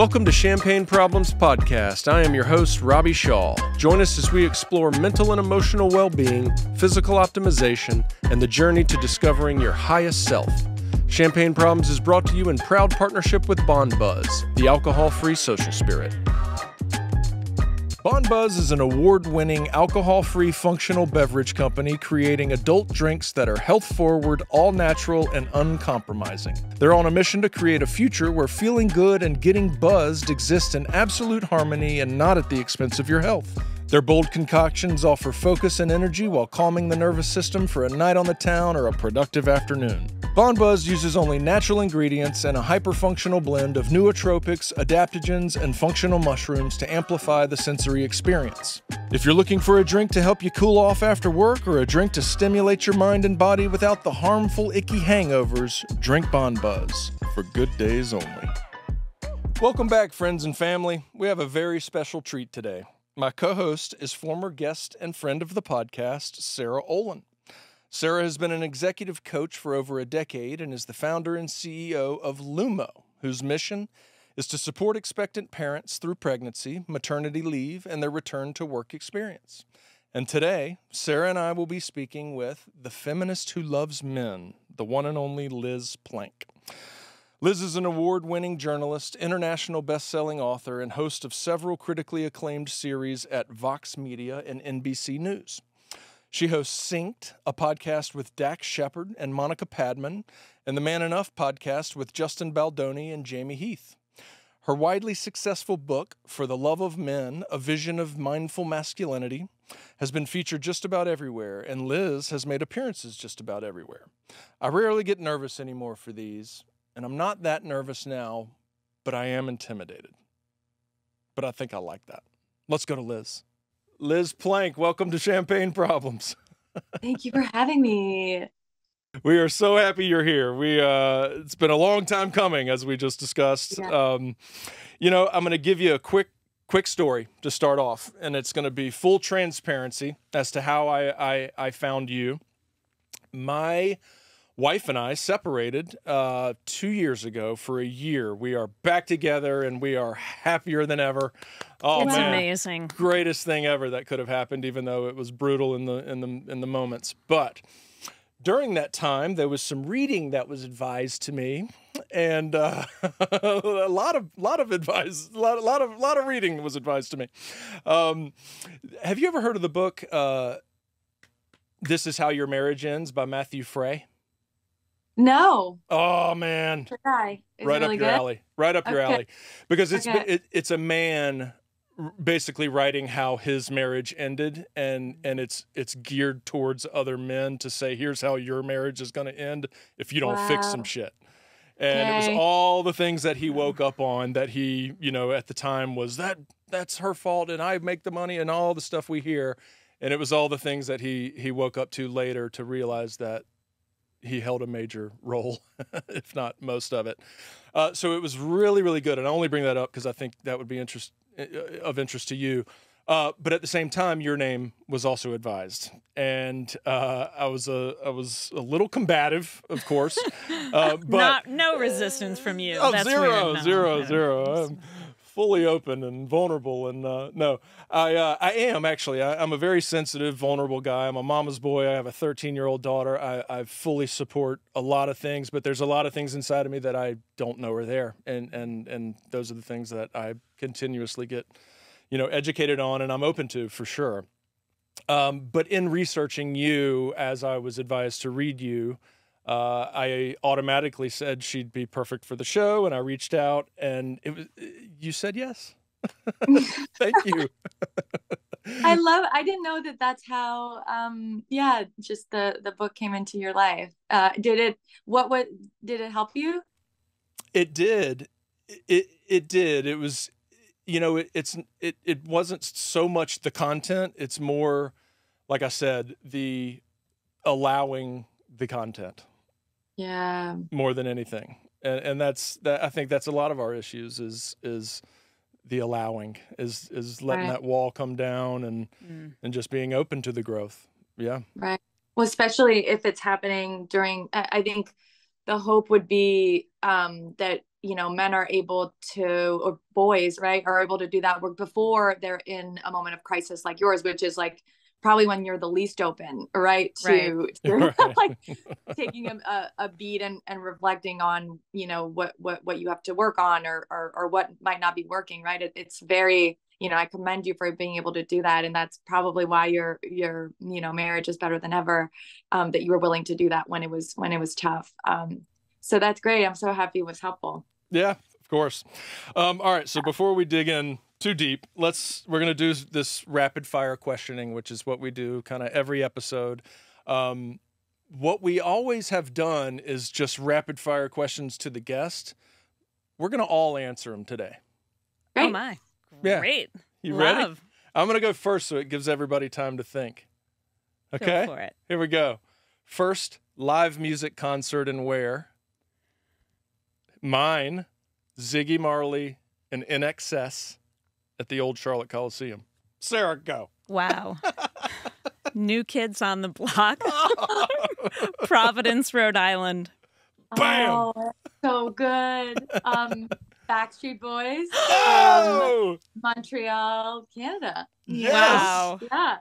Welcome to Champagne Problems Podcast. I am your host, Robbie Shaw. Join us as we explore mental and emotional well-being, physical optimization, and the journey to discovering your highest self. Champagne Problems is brought to you in proud partnership with BonBuzz, the alcohol-free social spirit. BonBuzz is an award-winning alcohol-free functional beverage company creating adult drinks that are health-forward, all-natural, and uncompromising. They're on a mission to create a future where feeling good and getting buzzed exist in absolute harmony and not at the expense of your health. Their bold concoctions offer focus and energy while calming the nervous system for a night on the town or a productive afternoon. BonBuzz uses only natural ingredients and a hyperfunctional blend of nootropics, adaptogens, and functional mushrooms to amplify the sensory experience. If you're looking for a drink to help you cool off after work or a drink to stimulate your mind and body without the harmful, icky hangovers, drink BonBuzz for good days only. Welcome back, friends and family. We have a very special treat today. My co-host is former guest and friend of the podcast, Sarah Olin. Sarah has been an executive coach for over a decade and is the founder and CEO of LUMO, whose mission is to support expectant parents through pregnancy, maternity leave, and their return to work experience. And today, Sarah and I will be speaking with the feminist who loves men, the one and only Liz Plank. Liz is an award-winning journalist, international best-selling author, and host of several critically acclaimed series at Vox Media and NBC News. She hosts Synced, a podcast with Shepard and Monica Padman, and the Man Enough podcast with Justin Baldoni and Jamey Heath. Her widely successful book, For the Love of Men, A Vision of Mindful Masculinity, has been featured just about everywhere, and Liz has made appearances just about everywhere. I rarely get nervous anymore for these, and I'm not that nervous now, but I am intimidated. But I think I like that. Let's go to Liz. Liz Plank, welcome to Champagne Problems. Thank you for having me. We are so happy you're here. It's been a long time coming, as we just discussed. Yeah. I'm going to give you a quick story to start off, and it's going to be full transparency as to how I found you. My wife and I separated 2 years ago for a year. We are back together, and we are happier than ever. Oh, it's man, amazing. Greatest thing ever that could have happened, even though it was brutal in the moments. But during that time, there was some reading that was advised to me, and a lot of advice, a lot of reading was advised to me. Have you ever heard of the book "This Is How Your Marriage Ends" by Matthew Frey? No. Oh man, right up really your good? alley, right up your alley, because Okay. it's a man basically writing how his marriage ended, and it's geared towards other men to say, here's how your marriage is going to end if you don't fix some Wow. shit. And it was Okay. all the things that he woke up on that he, at the time was that's her fault and I make the money and all the stuff we hear. And it was all the things that he woke up to later to realize that he held a major role, if not most of it. So it was really, really good. And I only bring that up because I think that would be of interest to you. But at the same time, your name was also advised. And I was a little combative, of course. But no resistance from you. oh, That's zero, weird. No, zero, no. zero. I'm fully open and vulnerable. And no, I am actually. I'm a very sensitive, vulnerable guy. I'm a mama's boy. I have a 13-year-old daughter. I fully support a lot of things, but there's a lot of things inside of me that I don't know are there. And those are the things that I continuously get, educated on, and I'm open to for sure. But in researching you, as I was advised to read you, I automatically said she'd be perfect for the show, and I reached out, and you said yes. Thank you. I didn't know that that's how just the book came into your life. Did it help you? It did. It did. It was, it wasn't so much the content. It's more, like I said, the allowing the content. Yeah. More than anything. And I think that's a lot of our issues is the allowing, is letting Right. that wall come down and just being open to the growth. Yeah. Right. Well, especially if it's happening during, I think the hope would be that men are able to, or boys, right, are able to do that work before they're in a moment of crisis like yours, which is like probably when you're the least open, right, to like taking a beat and reflecting on, what you have to work on, or what might not be working, right. It's very, I commend you for being able to do that. And that's probably why your marriage is better than ever, that you were willing to do that when it was tough. So that's great. I'm so happy it was helpful. Yeah, of course. All right. So before we dig in too deep, we're going to do this rapid fire questioning, which is what we do kind of every episode. What we always have done is just rapid fire questions to the guest. We're going to all answer them today. Great. Oh my. Great. Yeah. You ready? I'm going to go first so it gives everybody time to think. Okay. Go for it. Here we go. First live music concert and where? Mine, Ziggy Marley and NXS at the old Charlotte Coliseum. Sarah, go. Wow. New Kids on the Block. Providence, Rhode Island. Bam! Oh, so good. Backstreet Boys. Montreal, Canada. Yes. Wow. Yeah.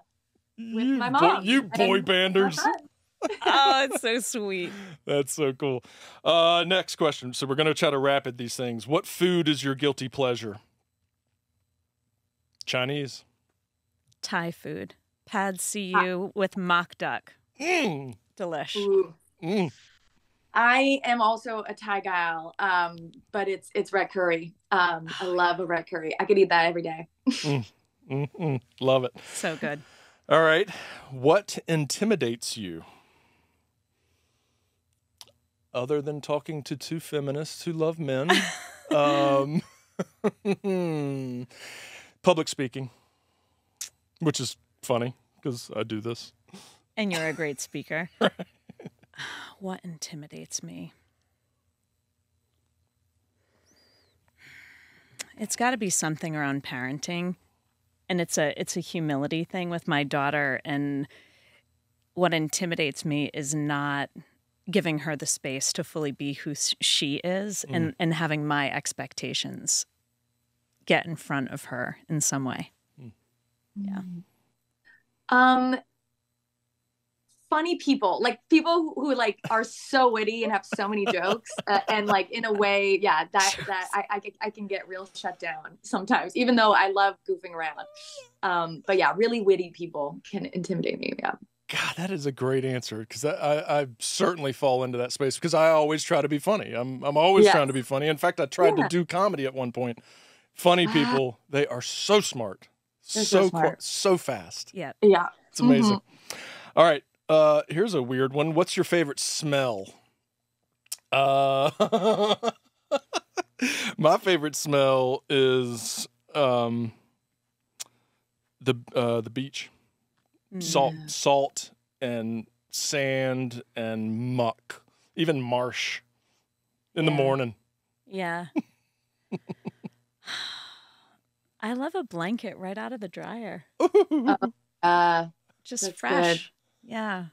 With my mom. You boy banders. Oh, it's so sweet. That's so cool. Next question. So we're going to try to rapid these things. What food is your guilty pleasure? Chinese. Thai food. Pad see-ew with mock duck. Delish. I am also a Thai gal, but it's red curry. I love a red curry. I could eat that every day. Love it. So good. All right. What intimidates you? Other than talking to two feminists who love men. Public speaking, which is funny because I do this. And you're a great speaker. What intimidates me? It's got to be something around parenting. And it's a humility thing with my daughter. And what intimidates me is not giving her the space to fully be who she is, and having my expectations get in front of her in some way. Yeah. Funny people, like people who like are so witty and have so many jokes, and like in a way, yeah, that I can get real shut down sometimes, even though I love goofing around. But yeah, really witty people can intimidate me. Yeah. God, that is a great answer, because I certainly fall into that space because I always try to be funny. I'm always trying to be funny. In fact, I tried to do comedy at one point. Funny people, they are so smart, so fast. Yeah, yeah, it's amazing. All right, here's a weird one. What's your favorite smell? My favorite smell is the beach. Salt and sand and muck, even marsh in the morning. Yeah. I love a blanket right out of the dryer. Just fresh. Good. Yeah.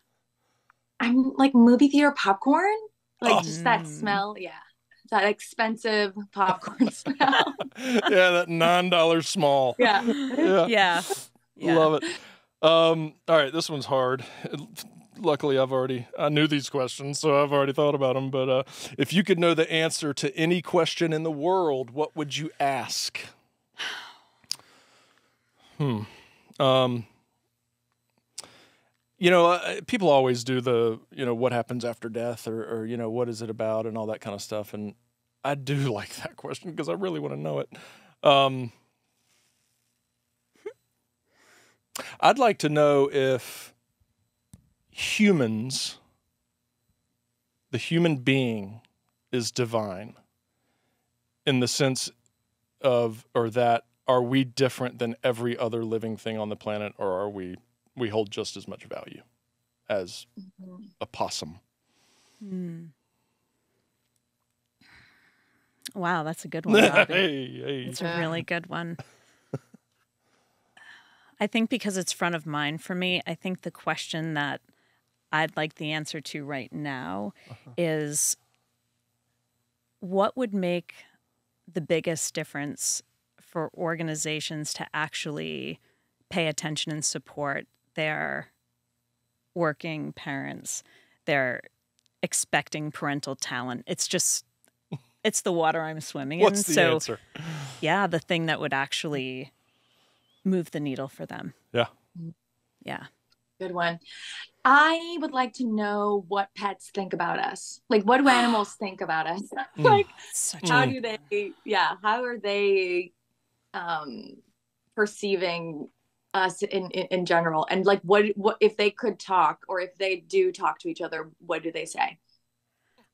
I'm like movie theater popcorn, like just that smell. Yeah. That expensive popcorn smell. Yeah, that $9 small. Yeah. Love it. All right, this one's hard. Luckily, I knew these questions, so I've already thought about them. But if you could know the answer to any question in the world, what would you ask? People always do the, what happens after death, or what is it about, and all that kind of stuff. And I do like that question because I really want to know it. I'd like to know if the human being is divine in the sense of, or that, are we different than every other living thing on the planet, or are we hold just as much value as a possum? Wow, that's a good one, Robbie. Hey. It's a really good one. I think because it's front of mind for me, I think the question that I'd like the answer to right now is, what would make the biggest difference for organizations to actually pay attention and support their working parents, their expecting parental talent? It's the water I'm swimming in. What's the answer? Yeah, the thing that would actually move the needle for them. Yeah. Yeah. Good one. I would like to know what pets think about us. Like, what do animals think about us? Like, how do they, how are they perceiving us in general? And like, what if they could talk, or if they do talk to each other, what do they say?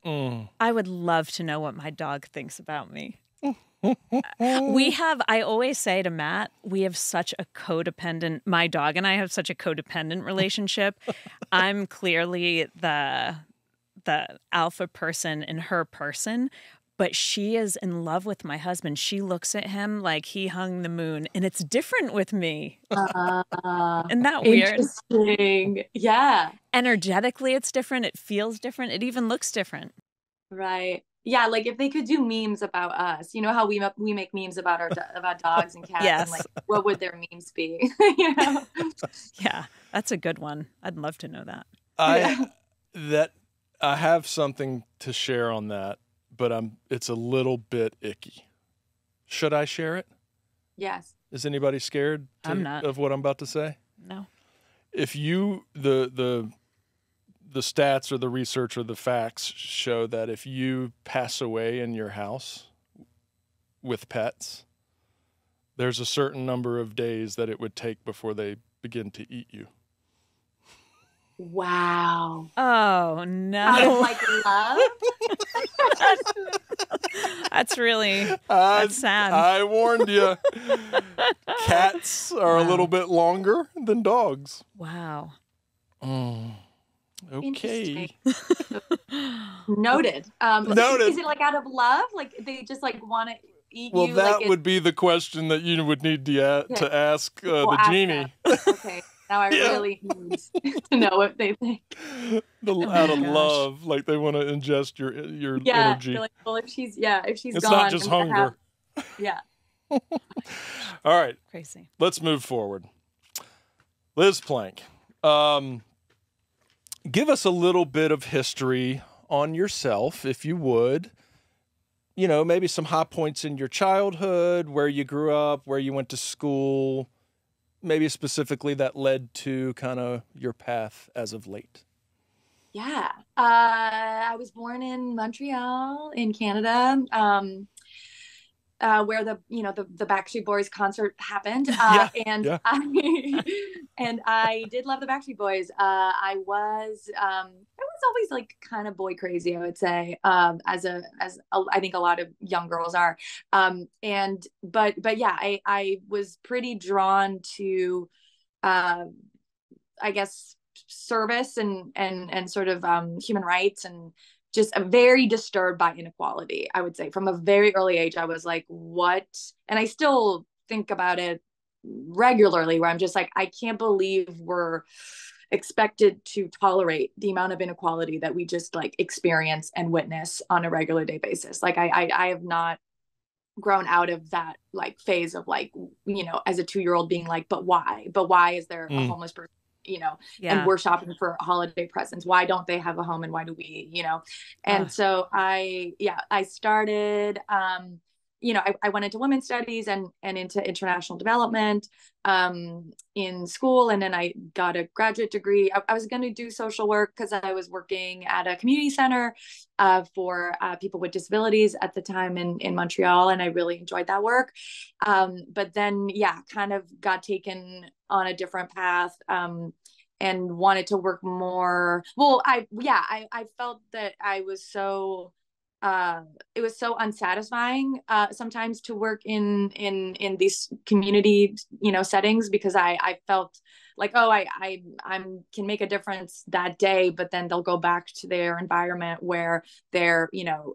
I would love to know what my dog thinks about me. I always say to Matt, we have such a codependent, my dog and I have such a codependent relationship. I'm clearly the alpha person in her person, but she is in love with my husband. She looks at him like he hung the moon, and it's different with me. Isn't that weird? Interesting. Yeah. Energetically, it's different. It feels different. It even looks different. Right. Yeah, like if they could do memes about us, you know how we make memes about about dogs and cats, Yes. and like what would their memes be? Yeah, that's a good one. I'd love to know that. I have something to share on that, but it's a little bit icky. Should I share it? Yes. Is anybody scared I'm not. of what I'm about to say? No. If you the stats or the research or the facts show that if you pass away in your house with pets, there's a certain number of days that it would take before they begin to eat you. Wow. Oh, no. Out of like love? That's sad. I warned you. Cats are a little bit longer than dogs. Wow. Okay. Noted. Noted. Is it like out of love? Like they just like want to eat you? Well, that like would be the question that you would need to ask the genie. Okay. Now I really need to know what they think. Out of love, like they want to ingest your energy. Like, well, if she's it's gone, not just hunger. Yeah. All right. Crazy. Let's move forward. Liz Plank, give us a little bit of history on yourself, if you would. You know, maybe some high points in your childhood, where you grew up, where you went to school, maybe specifically that led to kind of your path as of late. Yeah. I was born in Montreal in Canada, where the Backstreet Boys concert happened. And I did love the Backstreet Boys. I was always like kind of boy crazy, I would say, as I think a lot of young girls are. But yeah, I was pretty drawn to, I guess, service and sort of human rights, and just very disturbed by inequality. I would say from a very early age, I was like, what? And I still think about it regularly, where I'm just like, I can't believe we're expected to tolerate the amount of inequality that we just like experience and witness on a regular day basis. Like I have not grown out of that like phase of like, as a 2-year-old being like, but why is there a homeless person, and we're shopping for holiday presents? Why don't they have a home, and why do we, and so I started, I went into women's studies and into international development in school. And then I got a graduate degree. I was going to do social work because I was working at a community center for people with disabilities at the time in Montreal. And I really enjoyed that work. But then, kind of got taken on a different path and wanted to work more. Well, I felt that I was so it was so unsatisfying sometimes to work in these community settings, because I felt like, I can make a difference that day, but then they'll go back to their environment where they're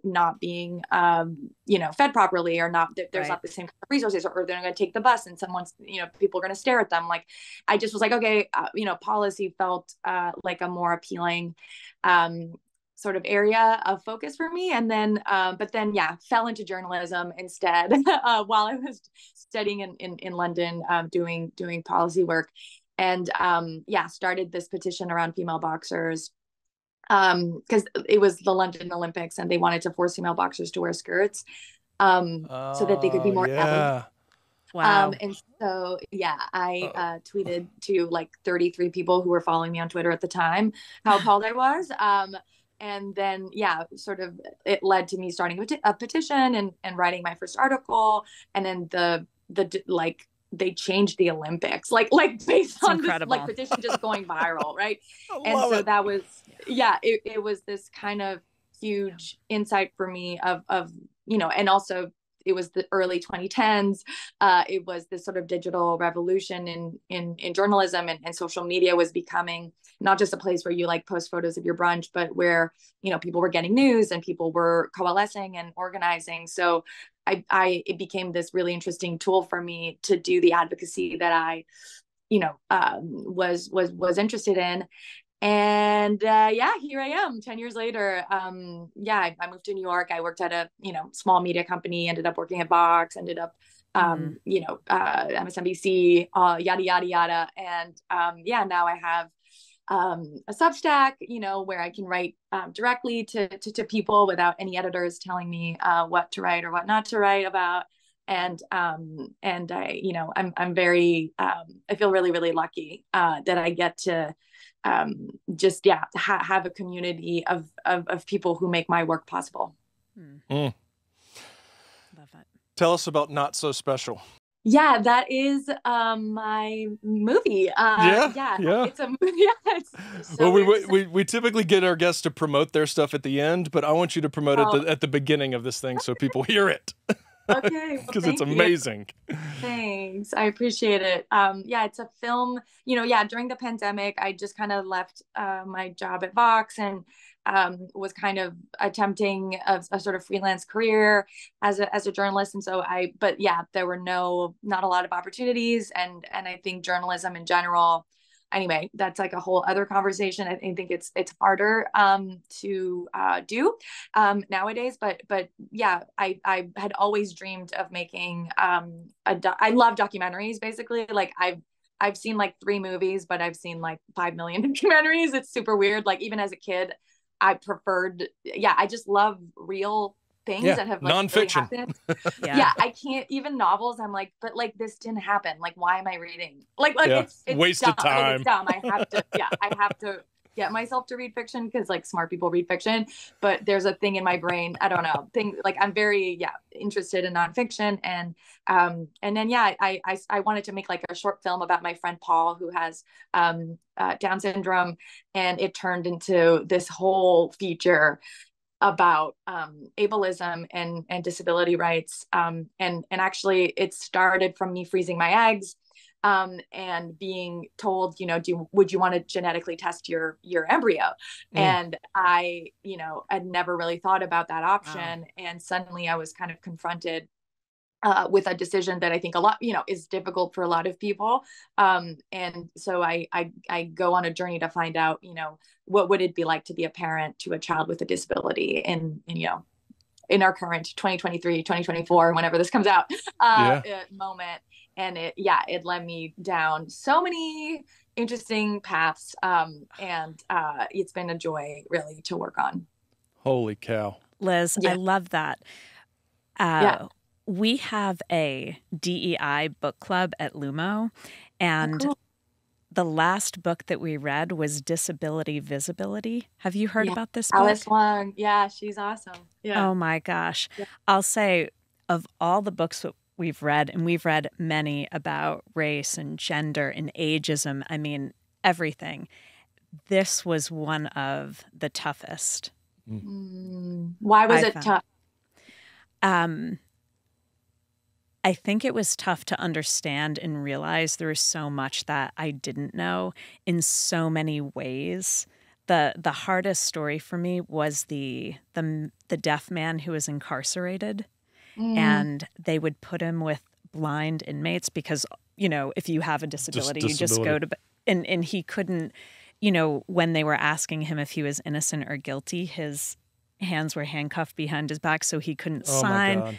not being fed properly, or not, there's not the same kind of resources, or they're going to take the bus and someone's people are going to stare at them. Like I just was like, okay, policy felt like a more appealing sort of area of focus for me. And then, but then, yeah, fell into journalism instead while I was studying in London, doing policy work. And yeah, started this petition around female boxers because it was the London Olympics and they wanted to force female boxers to wear skirts so that they could be more elegant. Wow. And so, yeah, I tweeted to like 33 people who were following me on Twitter at the time how appalled I was. And then, yeah, sort of it led to me starting a petition and writing my first article. And then the like they changed the Olympics, like based on this like petition just going viral, right? And so that was, yeah, it was this kind of huge insight for me of you know, and also it was the early 2010s. It was this sort of digital revolution in journalism, and social media was becoming not just a place where you like post photos of your brunch, but where, you know, people were getting news and people were coalescing and organizing. So it became this really interesting tool for me to do the advocacy that I, you know, was interested in. And yeah, here I am 10 years later. Yeah, I moved to New York. I worked at a, you know, small media company, ended up working at Vox, ended up, you know, MSNBC, yada, yada, yada. And yeah, now I have a Substack, you know, where I can write directly to people without any editors telling me what to write or what not to write about. And I, you know, I'm very, I feel really, really lucky that I get to just, yeah, have a community of people who make my work possible. Love it. Tell us about Not So Special. Yeah, that is my movie. Yeah. It's a movie. Yeah, it's so well, we typically get our guests to promote their stuff at the end, but I want you to promote it at the beginning of this thing so people hear it. Okay. Because it's amazing. Thanks. I appreciate it. Yeah, it's a film, you know, yeah, during the pandemic, I just kind of left my job at Vox and was kind of attempting a sort of freelance career as a journalist. And so but yeah, there were not a lot of opportunities. And I think journalism in general, anyway, that's like a whole other conversation. I think it's harder to do nowadays. But yeah, I had always dreamed of making I love documentaries, basically. Like I've seen like 3 movies, but I've seen like 5 million documentaries. It's super weird. Like even as a kid, I preferred, yeah, I just love real things that have like nonfiction. Really happened. Yeah, I can't, even novels. I'm like, but like this didn't happen. Like, why am I reading? Like it's waste of time. Like, it's dumb. I have to get myself to read fiction because like smart people read fiction. But there's a thing in my brain, I don't know, like I'm very interested in nonfiction, and then I wanted to make like a short film about my friend Paul, who has Down syndrome, and it turned into this whole feature about ableism and disability rights. And actually it started from me freezing my eggs and being told, you know, would you want to genetically test your embryo? And I, you know, had never really thought about that option. Wow. And suddenly I was kind of confronted with a decision that I think a lot, you know, is difficult for a lot of people. And so I go on a journey to find out, you know, what would it be like to be a parent to a child with a disability in you know, in our current 2023, 2024, whenever this comes out, moment. And it led me down so many interesting paths. And it's been a joy really to work on. Holy cow. Liz, I love that. We have a DEI book club at Lumo, and the last book that we read was Disability Visibility. Have you heard about this book? Alice Wong. Yeah, she's awesome. Yeah. Oh my gosh. Yeah. I'll say, of all the books that we've read, and we've read many about race and gender and ageism, I mean, everything, this was one of the toughest. Why was it tough? I think it was tough to understand and realize there was so much that I didn't know in so many ways. The hardest story for me was the deaf man who was incarcerated, and they would put him with blind inmates because, you know, if you have a disability, you just go to, and he couldn't, when they were asking him if he was innocent or guilty, his hands were handcuffed behind his back so he couldn't sign. My God.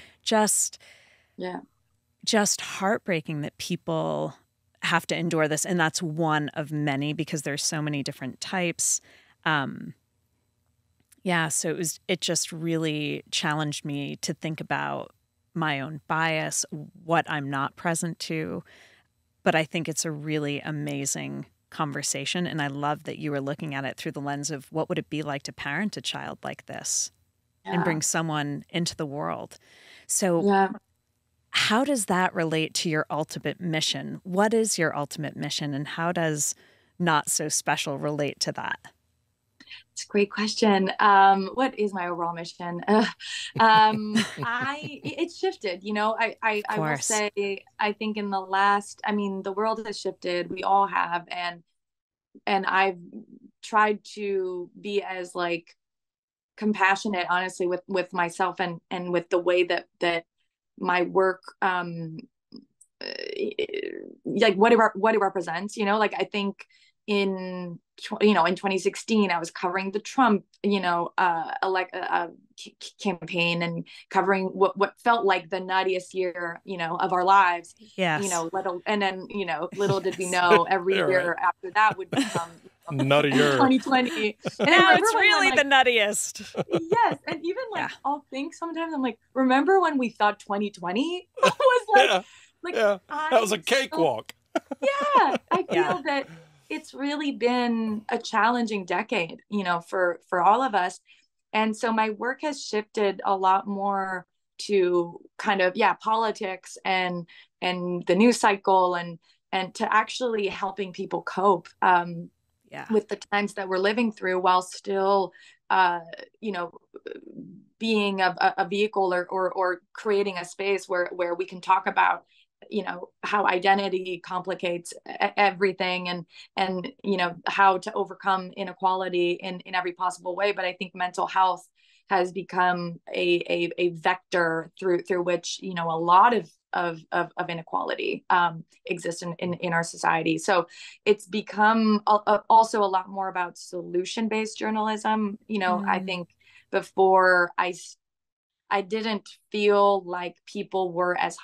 Just heartbreaking that people have to endure this. And that's one of many because there's so many different types. So it just really challenged me to think about my own bias, what I'm not present to. But I think it's a really amazing conversation. And I love that you were looking at it through the lens of what would it be like to parent a child like this and bring someone into the world. So how does that relate to your ultimate mission? What is your ultimate mission and how does Not So Special relate to that? It's a great question. What is my overall mission? It's shifted, I will say, I think in the world has shifted. We all have. And I've tried to be as like compassionate, honestly, with myself and with the way that my work, like what it represents, I think in 2016 I was covering the Trump campaign and covering what felt like the nuttiest year of our lives. Little did we know every year after that would become nuttier 2020. And now it's really the nuttiest. Yes. And even I'll think sometimes I'm like, remember when we thought 2020 was that was a cakewalk. I feel that it's really been a challenging decade, for all of us. And so my work has shifted a lot more to kind of, politics and the news cycle and to actually helping people cope with the times that we're living through while still, being a vehicle or creating a space where we can talk about how identity complicates everything and how to overcome inequality in every possible way. But I think mental health has become a vector through which a lot of inequality exists in our society. So it's become also a lot more about solution-based journalism. I think before I didn't feel like people were as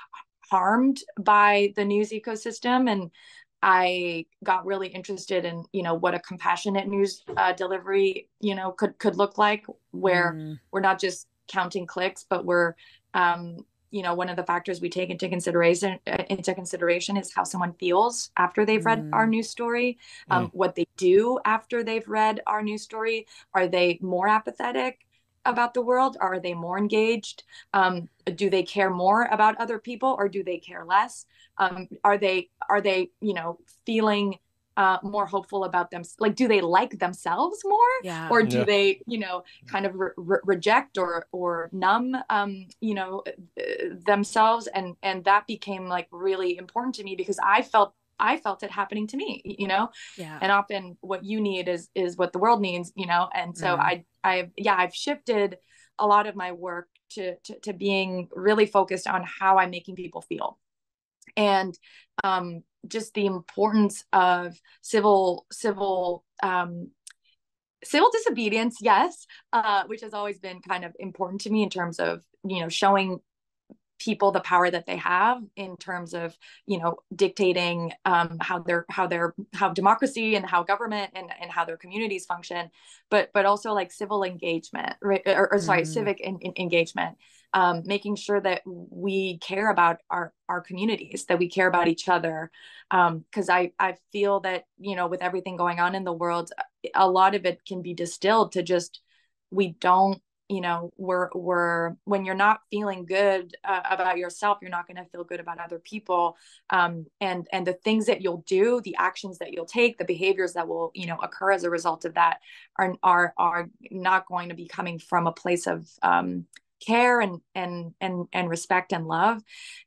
harmed by the news ecosystem, and I got really interested in what a compassionate news delivery could look like, where we're not just counting clicks, but we're one of the factors we take into consideration is how someone feels after they've read our news story, what they do after they've read our news story. Are they more apathetic about the world? Are they more engaged? Do they care more about other people or do they care less? Are they feeling more hopeful about them? Like, do they like themselves more? Or do they, kind of reject or numb, themselves? And that became like really important to me because I felt it happening to me, and often what you need is what the world needs, and so I've shifted a lot of my work to being really focused on how I'm making people feel, and just the importance of civil disobedience, yes, which has always been kind of important to me in terms of showing people the power that they have in terms of dictating how democracy and how government and how their communities function, but also like civil engagement, right? Civic engagement, making sure that we care about our communities, that we care about each other, because I feel that with everything going on in the world, a lot of it can be distilled to just we don't. We're when you're not feeling good about yourself, you're not going to feel good about other people. And the things that you'll do, the actions that you'll take, the behaviors that will, occur as a result of that are not going to be coming from a place of care and respect and love.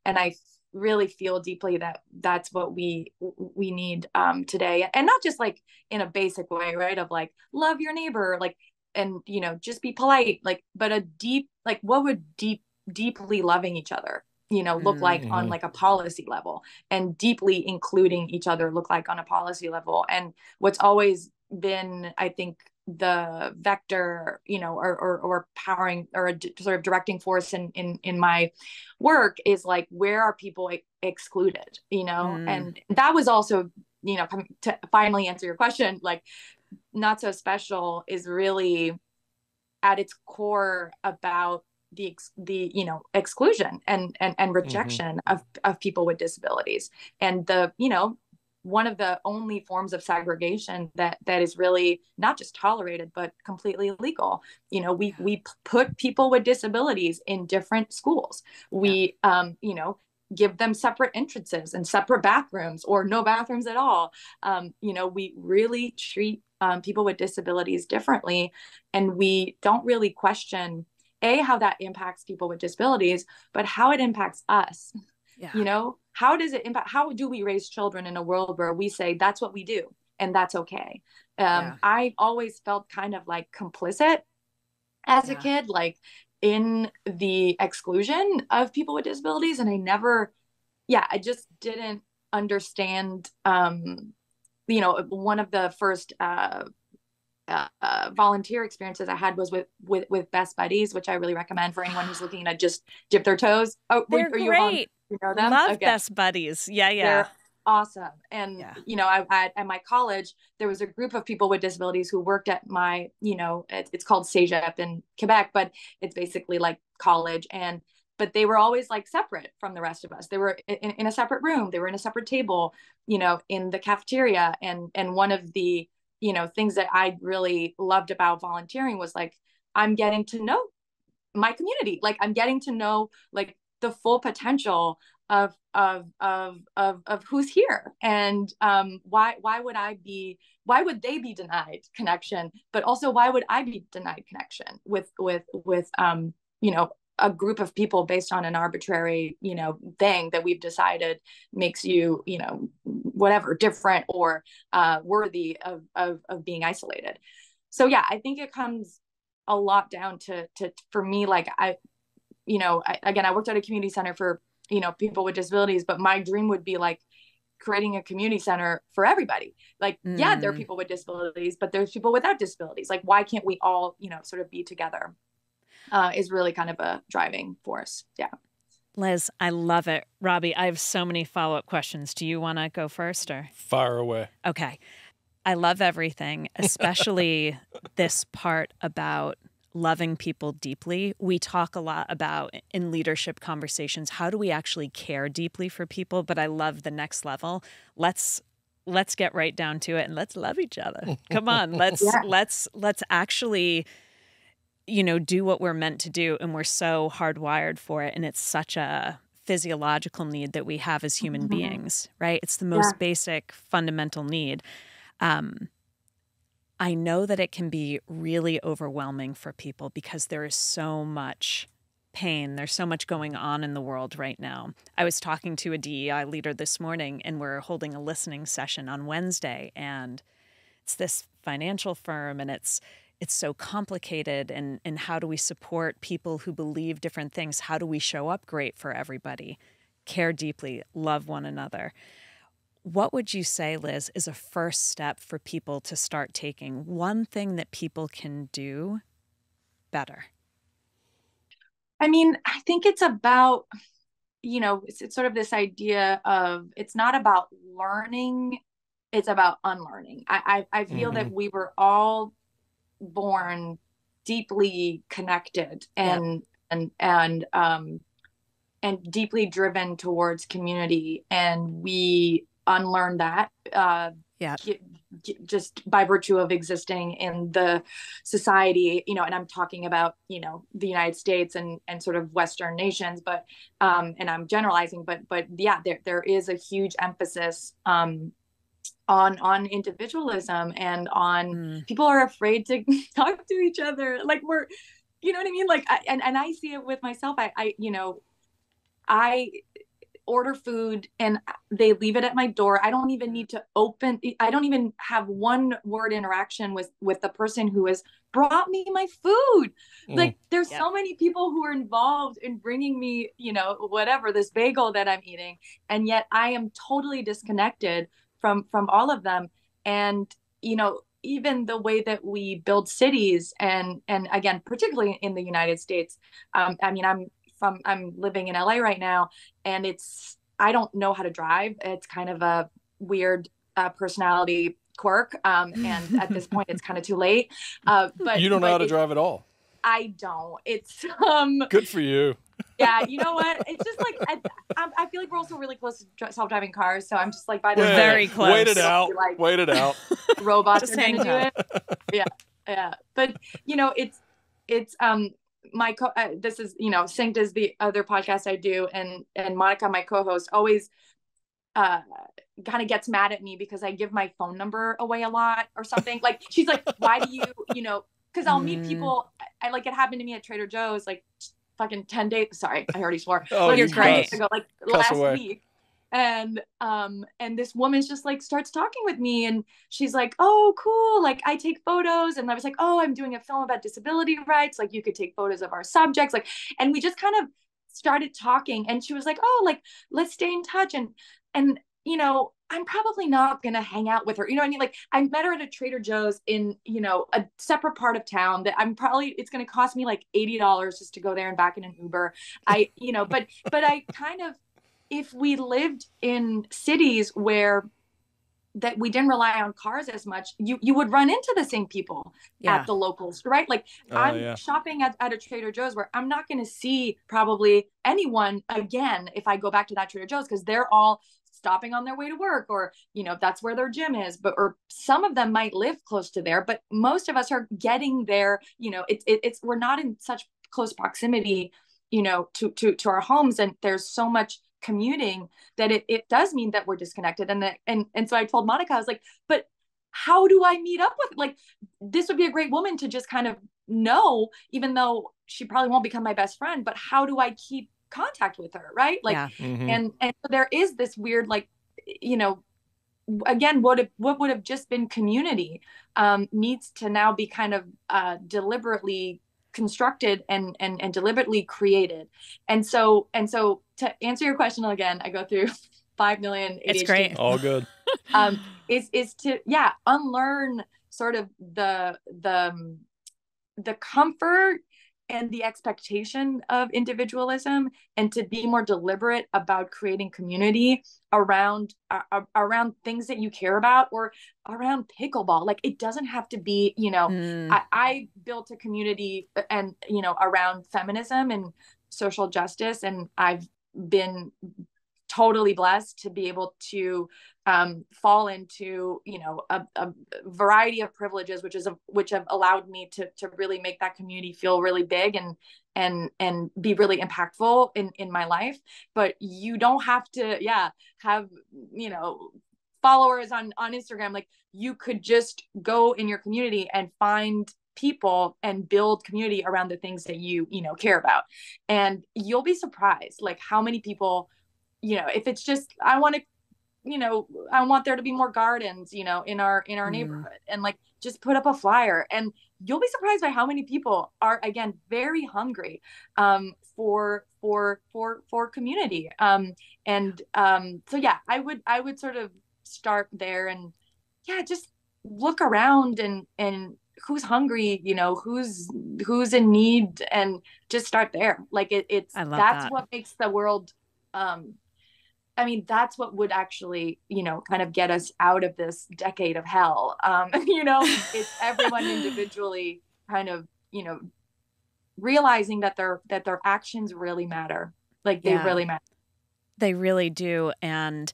And I really feel deeply that that's what we need today, and not just like in a basic way, right? Of like, love your neighbor, like, and just be polite, like, but a deep, like, what would deeply loving each other, look like on like a policy level, and deeply including each other look like on a policy level. And what's always been, I think, the vector, or powering or a sort of directing force in my work is like, where are people excluded, and that was also, to finally answer your question, like Not So Special is really at its core about the exclusion and rejection of people with disabilities, and one of the only forms of segregation that is really not just tolerated but completely illegal. We put people with disabilities in different schools. We give them separate entrances and separate bathrooms, or no bathrooms at all. We really treat people with disabilities differently, and we don't really question how that impacts people with disabilities, but how it impacts us. How does it impact, how do we raise children in a world where we say that's what we do and that's okay? I always felt kind of like complicit as a kid, like in the exclusion of people with disabilities. And I just didn't understand, one of the first volunteer experiences I had was with Best Buddies, which I really recommend for anyone who's looking to just dip their toes. Oh, they're great. You know them? Love Best Buddies. Yeah. They're awesome. And, I at my college, there was a group of people with disabilities who worked at my, it's called CEGEP in Quebec, but it's basically like college. But they were always like separate from the rest of us. They were in a separate room. They were in a separate table, in the cafeteria. And one of the, things that I really loved about volunteering was like, I'm getting to know my community. Like I'm getting to know like the full potential of who's here, and why would they be denied connection, but also why would I be denied connection with a group of people based on an arbitrary thing that we've decided makes you whatever different or worthy of being isolated. So I think it comes a lot down to for me, like I worked at a community center for people with disabilities, but my dream would be like creating a community center for everybody. Like there are people with disabilities, but there's people without disabilities. Like why can't we all sort of be together? Is really kind of a driving force. Liz, I love it. Robbie, I have so many follow-up questions. Do you want to go first or? Fire away. Okay. I love everything, especially this part about loving people deeply. We talk a lot about in leadership conversations, how do we actually care deeply for people? But I love the next level. Let's get right down to it and let's love each other. Come on, let's actually do what we're meant to do, and we're so hardwired for it, and it's such a physiological need that we have as human beings, right? It's the most basic, fundamental need. I know that it can be really overwhelming for people because there is so much pain. There's so much going on in the world right now. I was talking to a DEI leader this morning, and we're holding a listening session on Wednesday, and it's this financial firm, and it's so complicated, and how do we support people who believe different things? How do we show up great for everybody? Care deeply, love one another. What would you say, Liz, is a first step for people to start taking? One thing that people can do better? I mean, I think it's about, it's sort of this idea of, it's not about learning, it's about unlearning. I feel that we were all born deeply connected and deeply driven towards community, and we unlearn that just by virtue of existing in the society, and I'm talking about the United States and sort of Western nations, but and I'm generalizing, but there is a huge emphasis on individualism, and on people are afraid to talk to each other, like we're, what I mean, like and I see it with myself. I order food and they leave it at my door. I don't even need to I don't even have one word interaction with the person who has brought me my food. Like there's so many people who are involved in bringing me, whatever, this bagel that I'm eating. And yet I am totally disconnected from all of them. And, even the way that we build cities and again, particularly in the United States, I'm living in LA right now, and I don't know how to drive. It's kind of a weird personality quirk. And at this point it's kind of too late. But you don't know how to drive at all. I don't. It's good for you. Yeah, you know what? It's just like I feel like we're also really close to self-driving cars, so I'm just like by the very close. Wait it out. Like, wait it out. Robots are going to do it. Yeah. But it's my this is Synced is the other podcast I do, and Monica, my co-host, always kind of gets mad at me because I give my phone number away a lot or something. Like she's like, why do you because I'll meet people. I like it happened to me at Trader Joe's like fucking 10 days. Sorry, I already swore. Oh, you're great. Ago, like last week. And this woman's just like starts talking with me, and she's like, oh, cool. Like I take photos. And I was like, oh, I'm doing a film about disability rights. Like you could take photos of our subjects. Like, and we just kind of started talking, and she was like, oh, like, let's stay in touch. And I'm probably not going to hang out with her. You know what I mean? Like I met her at a Trader Joe's in, a separate part of town that it's going to cost me like $80 just to go there and back in an Uber. But I kind of, if we lived in cities where that we didn't rely on cars as much, you would run into the same people at the locals, right? Like I'm shopping at a Trader Joe's where I'm not going to see probably anyone again if I go back to that Trader Joe's, because they're all stopping on their way to work, or that's where their gym is, or some of them might live close to there, but most of us are getting there. We're not in such close proximity to our homes, and there's so much commuting that it does mean that we're disconnected. And so I told Monica, I was like, but how do I meet up with, like, this would be a great woman to just kind of know, even though she probably won't become my best friend, but how do I keep contact with her, right? Like and so there is this weird, like, again, what would have just been community needs to now be kind of deliberately constructed and deliberately created. And so to answer your question again, I go through 5 million ADHD. It's great. All good. Is to unlearn sort of the comfort and the expectation of individualism, and to be more deliberate about creating community around things that you care about, or around pickleball. Like it doesn't have to be, I built a community and, around feminism and social justice. And I've been totally blessed to be able to fall into, a variety of privileges, which have allowed me to really make that community feel really big and be really impactful in my life. But you don't have to, have, followers on Instagram. Like you could just go in your community and find people and build community around the things that you care about. And you'll be surprised, like how many people, if it's just, I want there to be more gardens, in our neighborhood, and like just put up a flyer, and you'll be surprised by how many people are, again, very hungry for community. So I would sort of start there, and just look around and who's hungry, who's in need, and just start there. Like that's what makes the world that's what would actually, kind of get us out of this decade of hell. It's everyone individually kind of, realizing that their actions really matter. Like they really matter. They really do. And,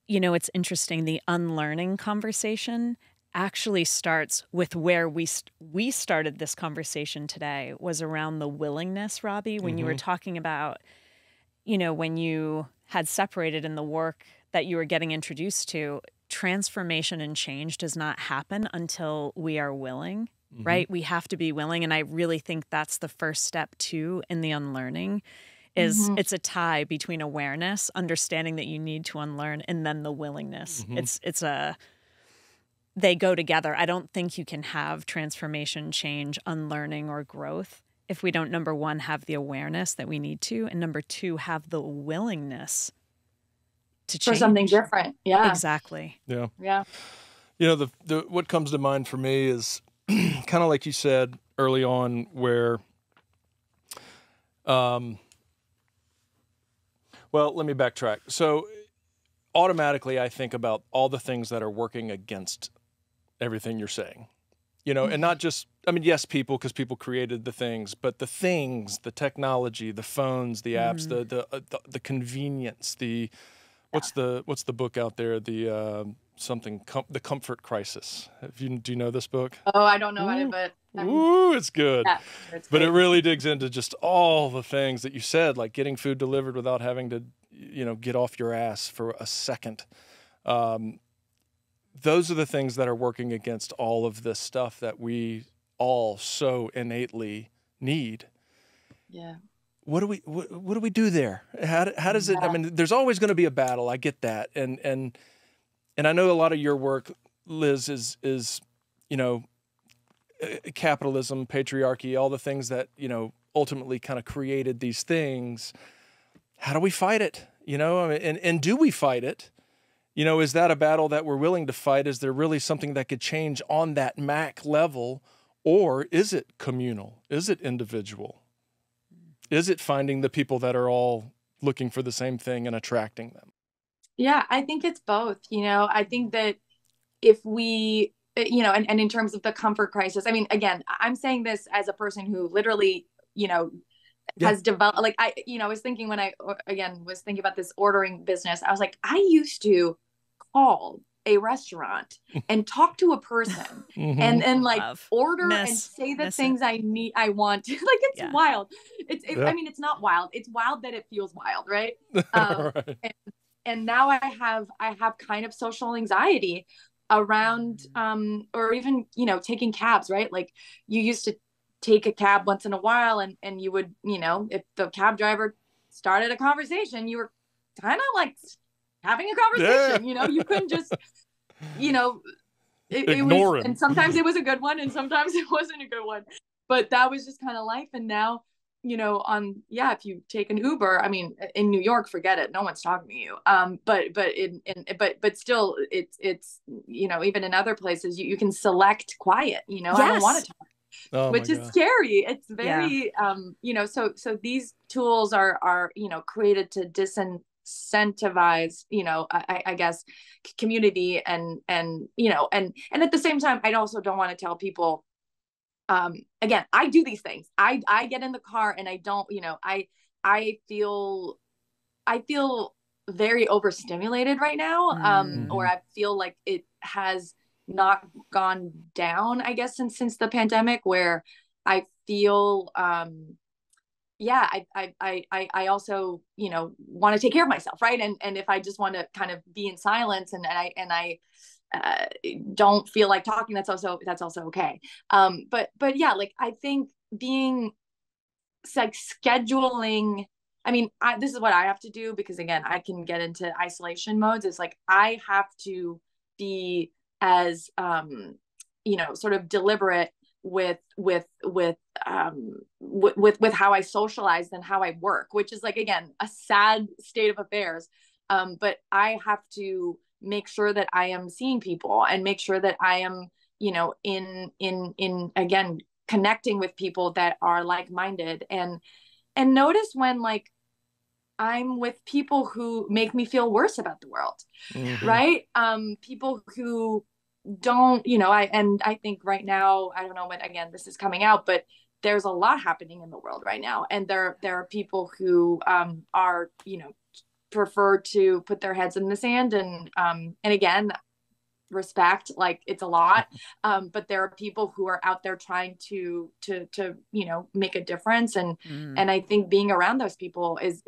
it's interesting. The unlearning conversation actually starts with where we started this conversation today, was around the willingness, Robbie, when you were talking about, when you had separated in the work that you were getting introduced to, transformation and change does not happen until we are willing, right? We have to be willing. And I really think that's the first step too in the unlearning, is it's a tie between awareness, understanding that you need to unlearn, and then the willingness. They go together. I don't think you can have transformation, change, unlearning, or growth if we don't, number one, have the awareness that we need to, and number two, have the willingness to change. For something different. Yeah. Exactly. Yeah. Yeah. You know, the what comes to mind for me is kind of like you said early on, where, well, let me backtrack. So automatically I think about all the things that are working against everything you're saying, you know, and not just, I mean, yes, people, because people created the things, but the things, the technology, the phones, the apps, the convenience, what's the book out there? The the Comfort Crisis. Do you know this book? Oh, I don't know it, but it's good. Yeah, but it really digs into just all the things that you said, like getting food delivered without having to, you know, get off your ass for a second. Those are the things that are working against all of this stuff that we all so innately need. Yeah. What do we do there? How does it? I mean, there's always going to be a battle. I get that, and I know a lot of your work, Liz, is you know, capitalism, patriarchy, all the things that, you know, ultimately kind of created these things. How do we fight it? You know, I mean, and do we fight it? You know, is that a battle that we're willing to fight? Is there really something that could change on that Mac level, or is it communal? Is it individual? Is it finding the people that are all looking for the same thing and attracting them? Yeah, I think it's both. You know, I think that if we, you know, and in terms of the comfort crisis, I mean, again, I'm saying this as a person who literally, you know, has developed, like, I was thinking when I, again, was thinking about this ordering business, I was like, I used to call a restaurant and talk to a person and like order and say the things I want. Like, it's wild. I mean, it's not wild. It's wild that it feels wild. Right. Right. And now I have kind of social anxiety around, or even, you know, taking cabs, right? Like, you used to take a cab once in a while and you would, you know, if the cab driver started a conversation, you were kind of like having a conversation, you know, you couldn't just, you know, it was, and sometimes it was a good one and sometimes it wasn't a good one, but that was just kind of life. And now, you know, if you take an Uber, I mean, in New York, forget it. No one's talking to you. But still it's, you know, even in other places, you can select quiet, you know, I don't want to talk, which is scary. It's very, you know, so these tools are, you know, created to disincentivize, you know, I guess community and, you know, and at the same time, I also don't want to tell people, again, I do these things. I get in the car and I don't, you know, I feel very overstimulated right now. Or I feel like it has not gone down, I guess, since the pandemic, where I feel, I also, you know, want to take care of myself. Right. And if I just want to kind of be in silence and I don't feel like talking, that's also okay. But yeah, like, I think being like scheduling, I mean, this is what I have to do, because again, I can get into isolation modes. It's like, I have to be as, you know, sort of deliberate with how I socialize than how I work, which is, like, again, a sad state of affairs. But I have to make sure that I am seeing people and make sure that I am, you know, in again, connecting with people that are like-minded, and notice when, like, I'm with people who make me feel worse about the world. Right. People who don't, you know, I think right now, I don't know when, again, this is coming out, but there's a lot happening in the world right now. And there are people who, are, you know, prefer to put their heads in the sand and again, respect, like, it's a lot. But there are people who are out there trying to, you know, make a difference. And I think being around those people is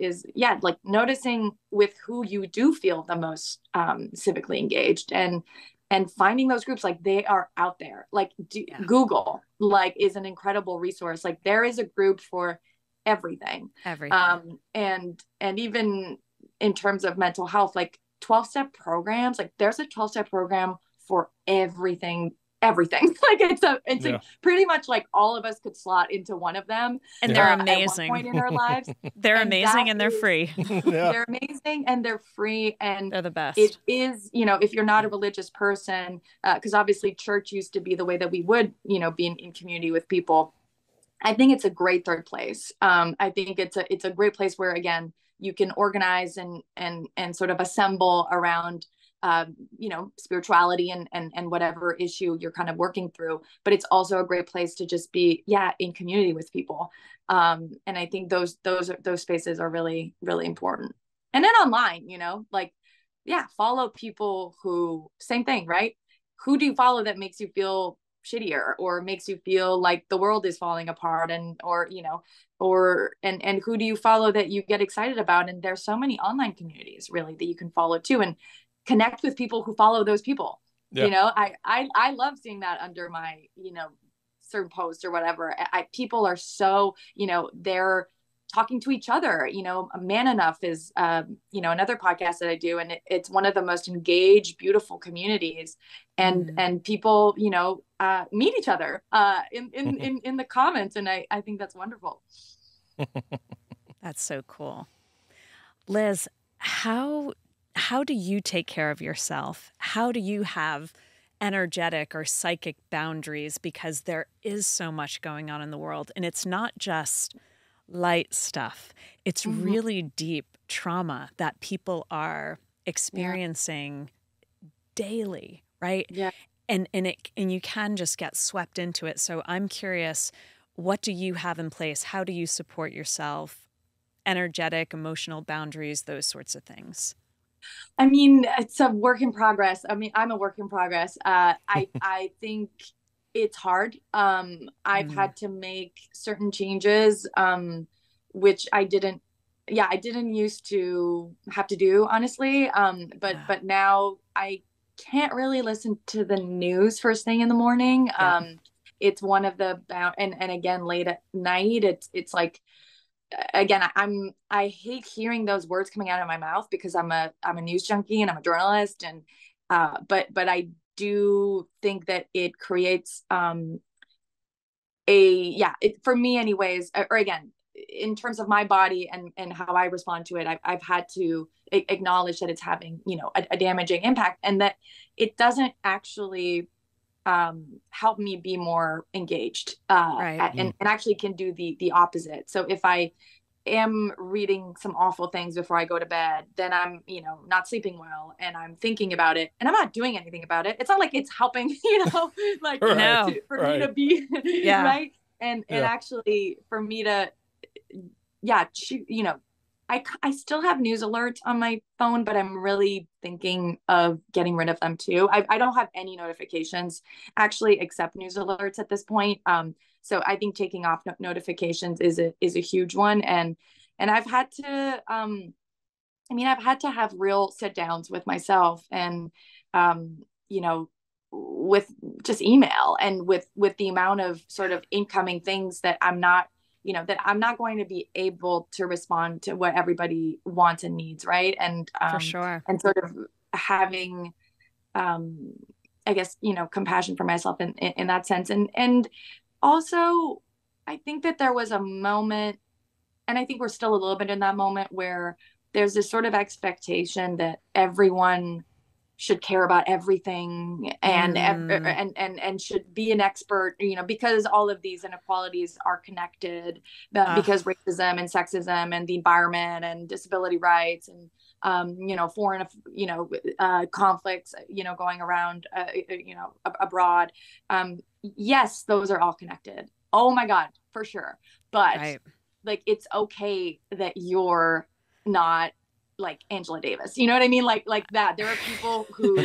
like noticing with who you do feel the most, civically engaged and finding those groups, like, they are out there. Like, Google, like, is an incredible resource. Like, there is a group for everything. Everything. And even in terms of mental health, like 12-step programs, like there's a 12-step program for everything. Like it's like pretty much like all of us could slot into one of them. And they're amazing. At one point in our lives. They're amazing and they're free. They're amazing and they're free. And they're the best. It is, if you're not a religious person, because obviously church used to be the way that we would, be in community with people. I think it's a great third place. I think it's a great place where, again, you can organize and sort of assemble around spirituality and whatever issue you're kind of working through, but it's also a great place to just be, in community with people. And I think those spaces are really, really important. And then online, follow people who, same thing, right? Who do you follow that makes you feel shittier or makes you feel like the world is falling apart, and who do you follow that you get excited about? And there's so many online communities really that you can follow too, and connect with people who follow those people. I love seeing that under my certain post or whatever. People are so they're talking to each other. Man Enough is another podcast that I do, and it's one of the most engaged, beautiful communities, and people meet each other in the comments, and I think that's wonderful. That's so cool. Liz, how do you take care of yourself? How do you have energetic or psychic boundaries? Because there is so much going on in the world, and it's not just light stuff. It's really deep trauma that people are experiencing daily, right? Yeah. And you can just get swept into it. So I'm curious, what do you have in place? How do you support yourself? Energetic, emotional boundaries, those sorts of things. I mean, it's a work in progress. I mean, I'm a work in progress. I think it's hard. I've had to make certain changes, which I didn't used to have to do, honestly. But now I can't really listen to the news first thing in the morning. It's one of the, and again, late at night, it's like, again, I hate hearing those words coming out of my mouth because I'm a news junkie and I'm a journalist, and but I do think that it creates for me anyways, or again, in terms of my body and how I respond to it, I've had to acknowledge that it's having a damaging impact, and that it doesn't actually help me be more engaged, and actually can do the opposite. So if I am reading some awful things before I go to bed, then I'm not sleeping well, and I'm thinking about it, and I'm not doing anything about it. It's not like it's helping like for me to be right, and actually for me to I still have news alerts on my phone, but I'm really thinking of getting rid of them too. I don't have any notifications actually except news alerts at this point. So I think taking off notifications is a huge one. And I've had to, I've had to have real sit downs with myself, and, with just email, and with the amount of sort of incoming things that I'm not going to be able to respond to what everybody wants and needs. Right. And, for sure. And sort of having, I guess, compassion for myself in that sense. And also I think that there was a moment, and I think we're still a little bit in that moment, where there's this sort of expectation that everyone should care about everything and should be an expert, because all of these inequalities are connected, because racism and sexism and the environment and disability rights and, foreign, conflicts, going around, abroad. Yes, those are all connected. Oh my God, for sure. But like, it's okay that you're not like Angela Davis, you know what I mean? Like that. There are people who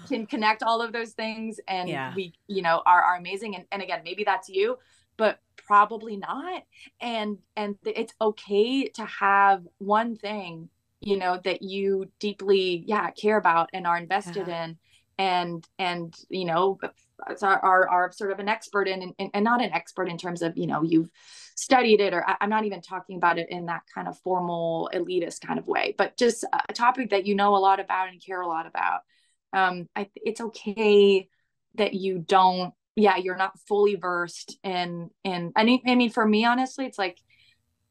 can connect all of those things, and we, are amazing. And again, maybe that's you, but probably not. And it's okay to have one thing, that you deeply, care about and are invested in. And, are sort of an expert in, and not an expert in terms of, you've studied it, or I'm not even talking about it in that kind of formal elitist kind of way, but just a topic that a lot about and care a lot about. It's okay that you don't, you're not fully versed in, I mean, for me, honestly, it's like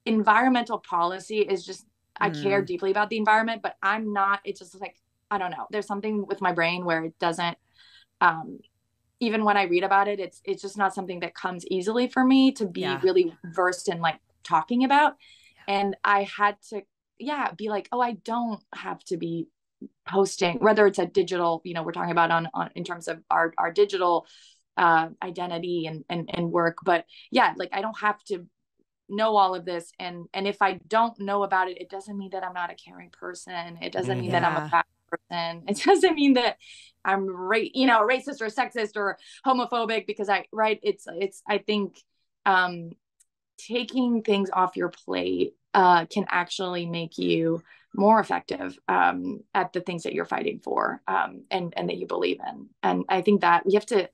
environmental policy is just, I care deeply about the environment, but I'm not, it's just like, I don't know. There's something with my brain where it doesn't, even when I read about it, it's just not something that comes easily for me to be really versed in, like, talking about. And I had to, be like, oh, I don't have to be posting, whether it's a digital, we're talking about on in terms of our digital identity and work. But like, I don't have to know all of this. And if I don't know about it, it doesn't mean that I'm not a caring person. It doesn't mean that I'm a bad person. It doesn't mean that I'm racist or sexist or homophobic, because I think taking things off your plate can actually make you more effective at the things that you're fighting for, and that you believe in. And I think that we have to,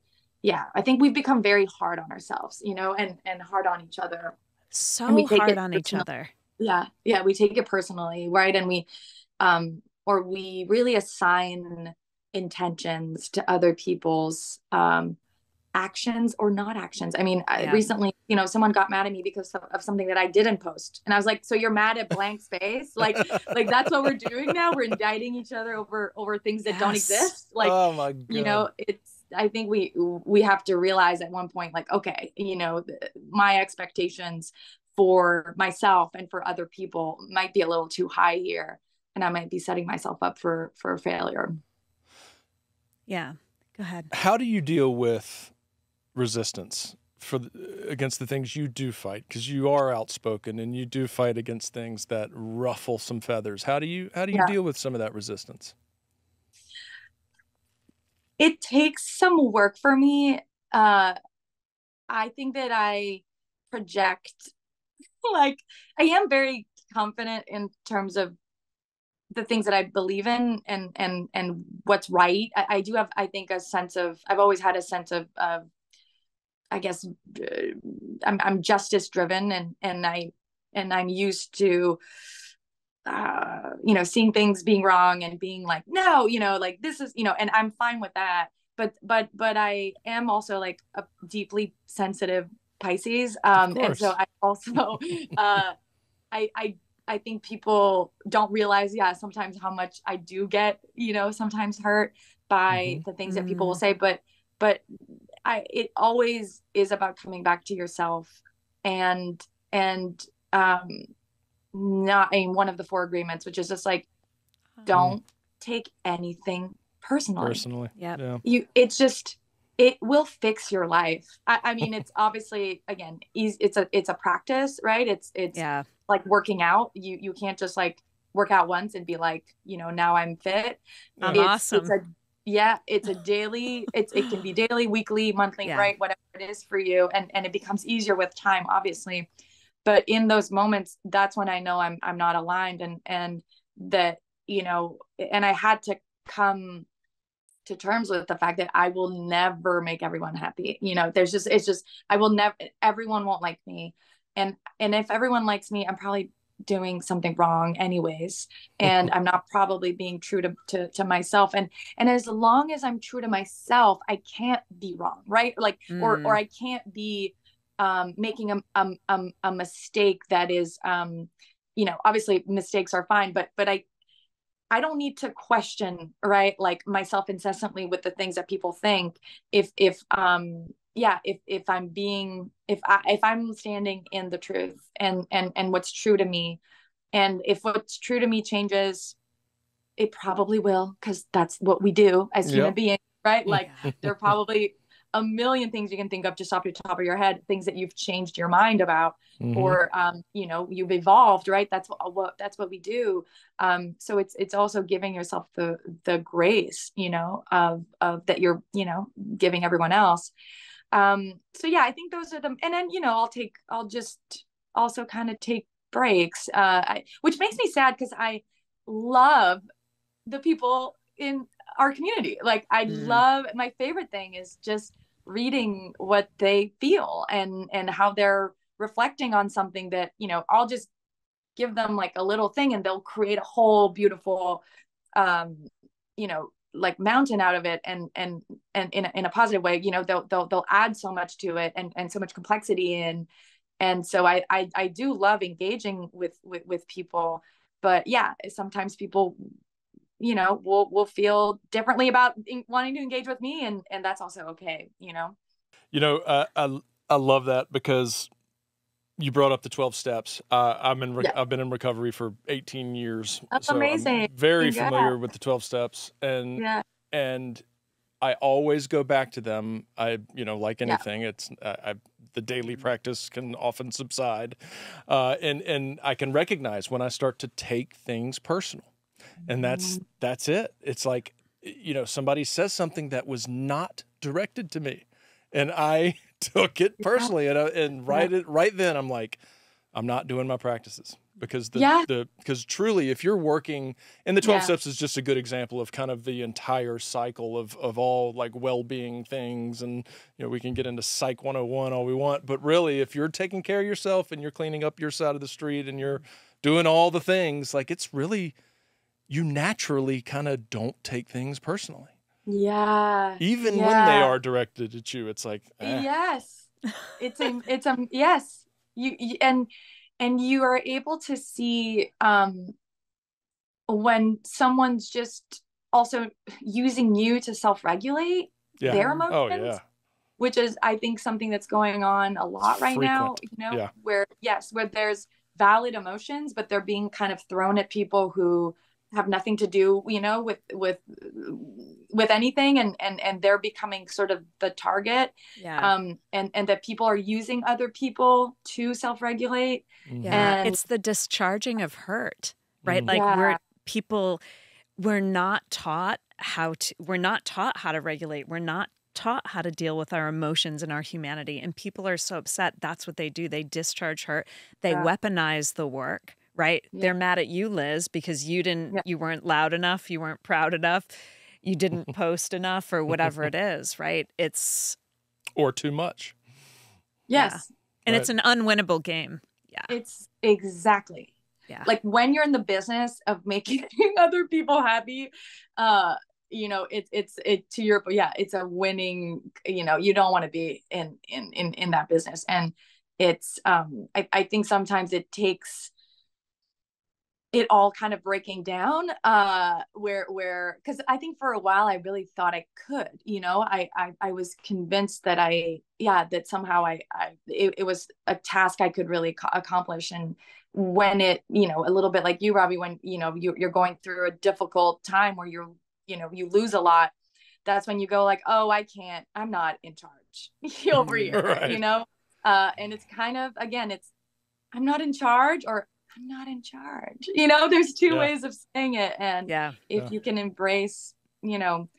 I think we've become very hard on ourselves, and hard on each other. So hard on each other. Yeah. We take it personally, right? And we really assign intentions to other people's actions or not actions. I mean, recently, someone got mad at me because of something that I didn't post. And I was like, so you're mad at blank space? Like that's what we're doing now. We're indicting each other over things that don't exist. Like, oh my God. I think we have to realize at one point, like, okay, my expectations for myself and for other people might be a little too high here, and I might be setting myself up for failure. Yeah, go ahead. How do you deal with resistance against the things you do fight? Because you are outspoken and you do fight against things that ruffle some feathers. How do you deal with some of that resistance? It takes some work for me. I think that I project, like, I am very confident in terms of the things that I believe in and what's right. I do have, I think, I've always had a sense of I guess, I'm justice driven, and I'm used to, seeing things being wrong and being like, no, like, this is, and I'm fine with that. But I am also, like, a deeply sensitive Pisces. And so I also, I think people don't realize, sometimes how much I do get, sometimes hurt by the things that people will say, but it always is about coming back to yourself and not one of the 4 agreements, which is just like, don't take anything personally. Yeah. It will fix your life. I mean, it's obviously, again, it's a practice, right? It's like working out. You can't just, like, work out once and be like, now I'm fit. Awesome. It's a daily, it can be daily, weekly, monthly, right? Whatever it is for you. And it becomes easier with time, obviously. But in those moments, that's when I know I'm not aligned, and that, and I had to come to terms with the fact that I will never make everyone happy. Everyone won't like me. And if everyone likes me, I'm probably doing something wrong anyways. And I'm not probably being true to myself. And as long as I'm true to myself, I can't be wrong. Right. Like, or I can't be making a mistake that is, obviously mistakes are fine, but I don't need to question, right, like, myself incessantly with the things that people think. If I'm standing in the truth and what's true to me, and if what's true to me changes, it probably will, because that's what we do as human beings, right? Like, there are probably a million things you can think of just off the top of your head, things that you've changed your mind about, or you've evolved, right? That's what we do. So it's also giving yourself the grace, of that you're, giving everyone else. So I think those are and then, I'll just also kind of take breaks, which makes me sad, because I love the people in our community. Like, I love, my favorite thing is just reading what they feel and how they're reflecting on something that, you know, I'll just give them like a little thing and they'll create a whole beautiful, you know, like mountain out of it. And in a positive way, you know, they'll add so much to it and so much complexity in. And so I do love engaging with people, but yeah, sometimes people, you know, will feel differently about wanting to engage with me, and that's also okay, you know. You know, I love that because you brought up the 12 steps. I've been in recovery for 18 years. That's so amazing. I'm very familiar with the 12 steps, and I always go back to them. You know, like anything, it's the daily practice can often subside, and I can recognize when I start to take things personal, and that's it. It's like, you know, somebody says something that was not directed to me, and I took it personally, and right then I'm like, I'm not doing my practices. Because because truly, if you're working, and the 12 steps is just a good example of kind of the entire cycle of all like well-being things. And, you know, we can get into Psych 101 all we want, but really, if you're taking care of yourself and you're cleaning up your side of the street and you're doing all the things, like, it's really, you naturally kind of don't take things personally. Yeah. Even when they are directed at you, it's like, yes, it's yes, you and you are able to see when someone's just also using you to self-regulate their emotions, which is, I think, something that's going on a lot right now, you know, where there's valid emotions, but they're being kind of thrown at people who have nothing to do, you know, with anything, and they're becoming sort of the target, and that people are using other people to self-regulate. And it's the discharging of hurt, right? Like we're not taught how to regulate. We're not taught how to deal with our emotions and our humanity, and people are so upset. That's what they do. They discharge hurt. They weaponize the work. Right? They're mad at you, Liz, because you weren't loud enough, you weren't proud enough, you didn't post enough, or whatever it is, right? Or too much. Yes. And it's an unwinnable game. Yeah. It's exactly. Yeah. Like when you're in the business of making other people happy, you know, it's to your, it's a winning, you know, you don't want to be in that business. And it's, I think sometimes it takes it all kind of breaking down, where because I think for a while I really thought I could, you know, I was convinced that that somehow it was a task I could really accomplish. And when it, you know, a little bit like you, Robbie, when, you know, you're going through a difficult time where you lose a lot, that's when you go like, oh, I'm not in charge over here, you know, and it's kind of, again, it's, I'm not in charge, or I'm not in charge. You know, there's two ways of saying it. And if you can embrace, you know,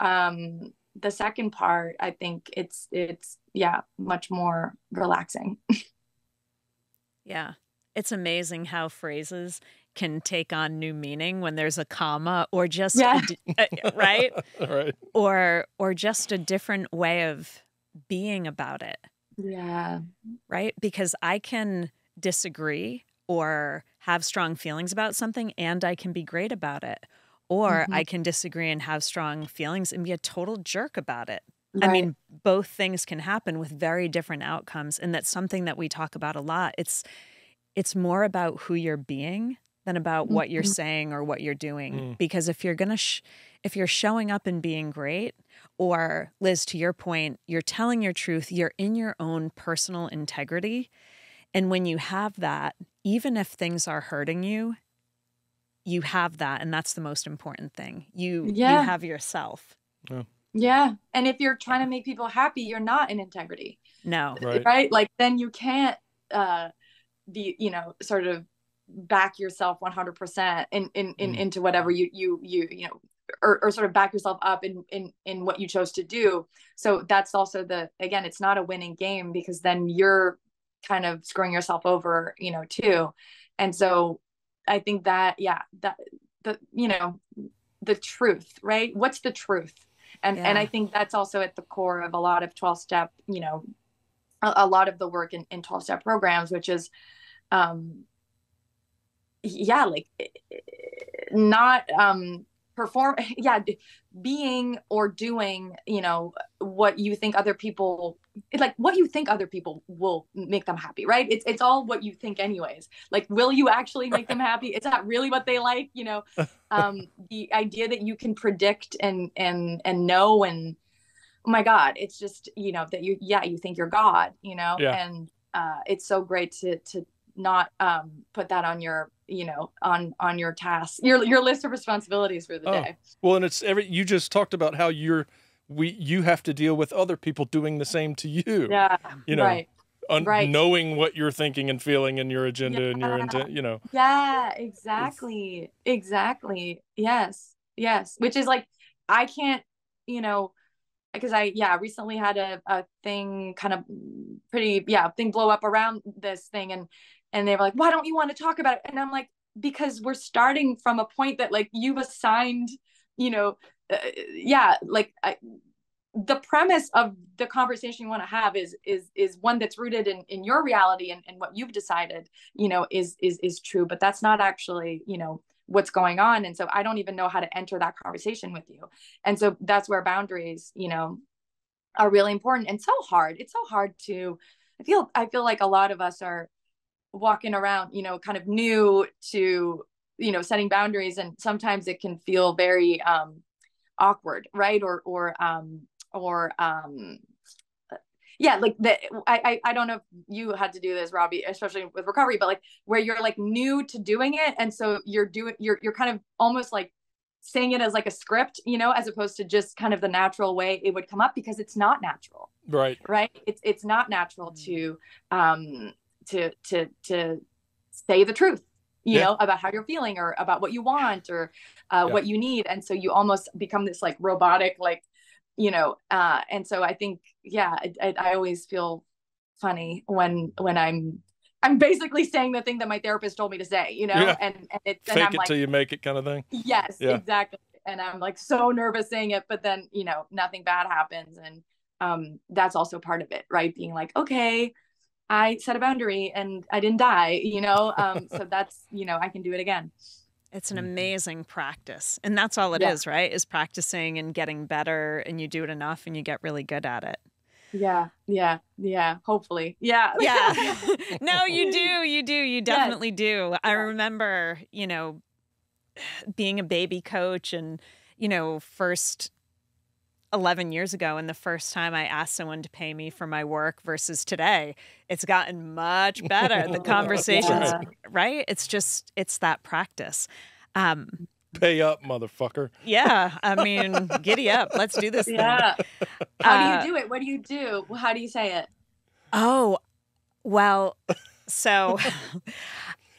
the second part, I think it's much more relaxing. Yeah. It's amazing how phrases can take on new meaning when there's a comma or just right? Right. Or just a different way of being about it. Yeah. Right? Because I can disagree or have strong feelings about something, and I can be great about it. Or I can disagree and have strong feelings and be a total jerk about it. Right. I mean, both things can happen with very different outcomes, and that's something that we talk about a lot. It's more about who you're being than about what you're saying or what you're doing. Because if you're if you're showing up and being great, or Liz, to your point, you're telling your truth, you're in your own personal integrity. And when you have that, even if things are hurting you, you have that. And that's the most important thing. You have yourself. Yeah. And if you're trying to make people happy, you're not in integrity. No. Right? Like then you can't be, you know, sort of back yourself 100% into whatever you know, or sort of back yourself up in what you chose to do. So that's also again, it's not a winning game, because then you're kind of screwing yourself over, you know, too. And so I think that, the, you know, the truth, right? What's the truth? And I think that's also at the core of a lot of 12-step, a lot of the work in 12-step programs, which is, like not being or doing, what you think other people, like what you think other people will make them happy, right? It's all what you think anyways. Like, will you actually make them happy? It's not really what they like, the idea that you can predict and know, and oh my God, it's just, that you think you're God, and it's so great to not put that on your, on your tasks, your list of responsibilities for the day. Well, and you just talked about how you have to deal with other people doing the same to you. Yeah. Right. Knowing what you're thinking and feeling and your agenda and your intent, Yeah, exactly. Exactly. Yes. Which is like, I can't, because I recently had a thing kind of thing blow up around this thing, and they were like, why don't you want to talk about it? And I'm like, because we're starting from a point that like you've assigned, the premise of the conversation you want to have is one that's rooted in your reality and what you've decided, is true, but that's not actually, what's going on. And so I don't even know how to enter that conversation with you. And so that's where boundaries, are really important and so hard. It's so hard I feel like a lot of us are walking around, kind of new to, setting boundaries. And sometimes it can feel very awkward, right? Like I don't know if you had to do this, Robbie, especially with recovery, but like where you're like new to doing it. And so you're kind of almost like saying it as like a script, as opposed to just kind of the natural way it would come up, because it's not natural. Right. It's not natural to say the truth, about how you're feeling or about what you want or what you need. And so you almost become this like robotic, like, and so I think, I always feel funny when I'm basically saying the thing that my therapist told me to say, and it's fake it till you make it kind of thing. Yes, exactly. And I'm like so nervous saying it, but then, nothing bad happens. And that's also part of it, right? Being like, okay, I set a boundary and I didn't die, so that's, I can do it again. It's an amazing practice. And that's all it is, right? Is practicing and getting better, and you do it enough and you get really good at it. Yeah. Hopefully. Yeah. No, you do. You definitely do. I remember, being a baby coach and, first 11 years ago, and the first time I asked someone to pay me for my work versus today, it's gotten much better. The conversations, right? It's that practice. Pay up, motherfucker. Yeah. I mean, giddy up. Let's do this thing. How do you do it? What do you do? How do you say it? Oh, well, so...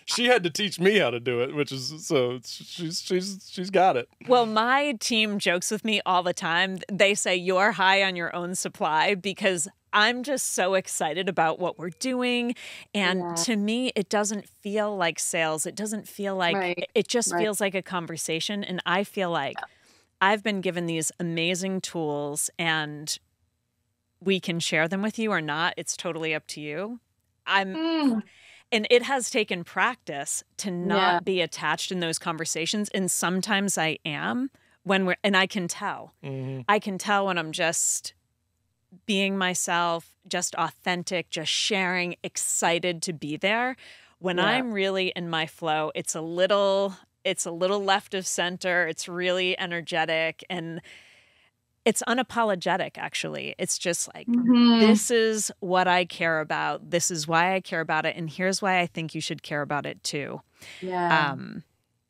She had to teach me how to do it, which is so she's got it. Well, my team jokes with me all the time. They say you're high on your own supply, because I'm just so excited about what we're doing. And to me, it doesn't feel like sales. It doesn't feel like it just feels like a conversation. And I feel like I've been given these amazing tools, and we can share them with you or not. It's totally up to you. And it has taken practice to not be attached in those conversations. And sometimes I am and I can tell. Mm-hmm. I can tell when I'm just being myself, just authentic, just sharing, excited to be there. When I'm really in my flow, it's a little left of center. It's really energetic, and it's unapologetic, actually. It's just like, this is what I care about. This is why I care about it. And here's why I think you should care about it too. Yeah.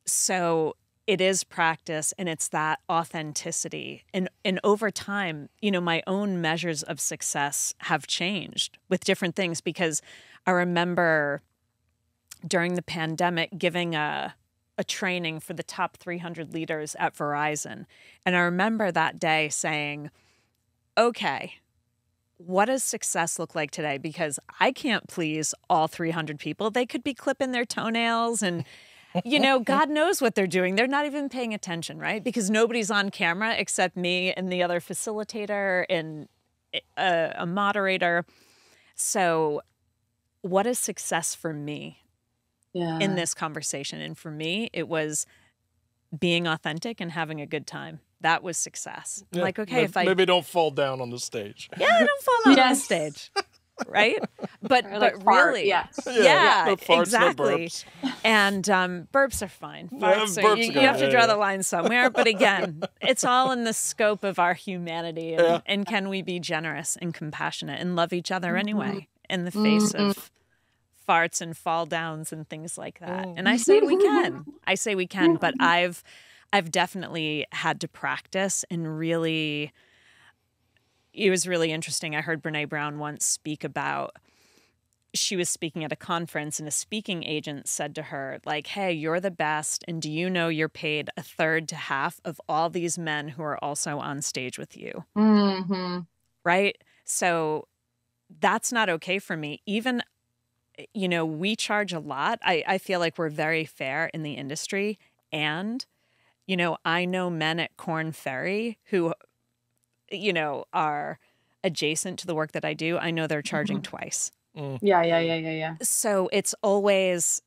So it is practice, and it's that authenticity. And over time, my own measures of success have changed with different things, because I remember during the pandemic giving a training for the top 300 leaders at Verizon. And I remember that day saying, okay, what does success look like today? Because I can't please all 300 people. They could be clipping their toenails and God knows what they're doing. They're not even paying attention, right? Because nobody's on camera except me and the other facilitator and a moderator. So what is success for me in this conversation? And for me, it was being authentic and having a good time. That was success. Yeah, Like, okay, if I maybe don't fall down on the stage. Yeah, I don't fall down on the stage. Right? But fart, really, no farts, exactly. no burps. And burps are fine. Farts are, burps you have to draw the line somewhere. But again, it's all in the scope of our humanity. And can we be generous and compassionate and love each other anyway in the face of farts and fall downs and things like that? And I say we can. But I've definitely had to practice and really. It was really interesting. I heard Brene Brown once speak about, she was speaking at a conference and a speaking agent said to her, like, hey, you're the best. And do you know you're paid a third to half of all these men who are also on stage with you? Mm-hmm. Right? So that's not okay for me. Even, we charge a lot. I feel like we're very fair in the industry. And, I know men at Korn Ferry who are adjacent to the work that I do. I know they're charging twice. Yeah. So it's always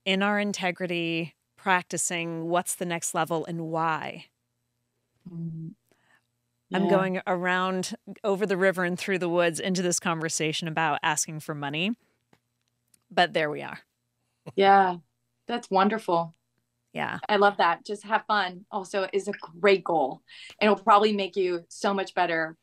in our integrity, practicing what's the next level and why. I'm going around over the river and through the woods into this conversation about asking for money. But there we are. Yeah, that's wonderful. Yeah. I love that. Just have fun also is a great goal. And it'll probably make you so much better.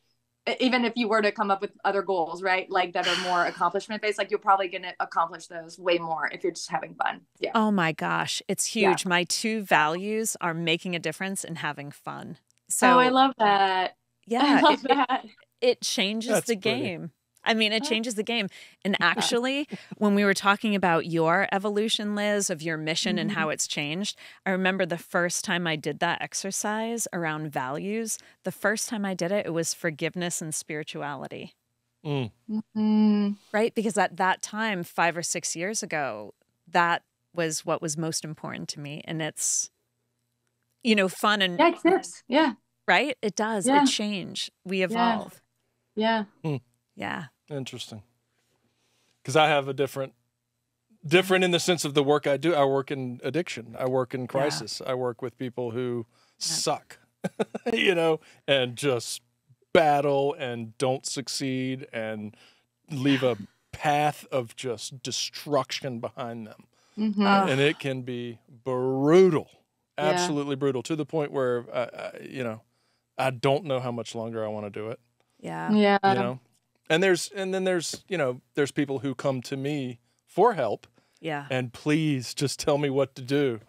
Even if you were to come up with other goals, right? Like that are more accomplishment based, like you're probably going to accomplish those way more if you're just having fun. Yeah. Oh my gosh. It's huge. My two values are making a difference and having fun. So I love that. Yeah. I love that. It changes the game. I mean, it changes the game. And actually, when we were talking about your evolution, Liz, of your mission and how it's changed, I remember the first time I did that exercise around values, the first time I did it, it was forgiveness and spirituality. Right? Because at that time, 5 or 6 years ago, that was what was most important to me. And it's, fun and... Yeah, it fits. Yeah. Right? It does. Yeah. It change. We evolve. Yeah. Yeah. Interesting. Because I have a different in the sense of the work I do. I work in addiction. I work in crisis. I work with people who suck, and just battle and don't succeed and leave a path of just destruction behind them. And it can be brutal, absolutely brutal, to the point where, I don't know how much longer I want to do it. Yeah. And then there's people who come to me for help. Yeah. And please just tell me what to do.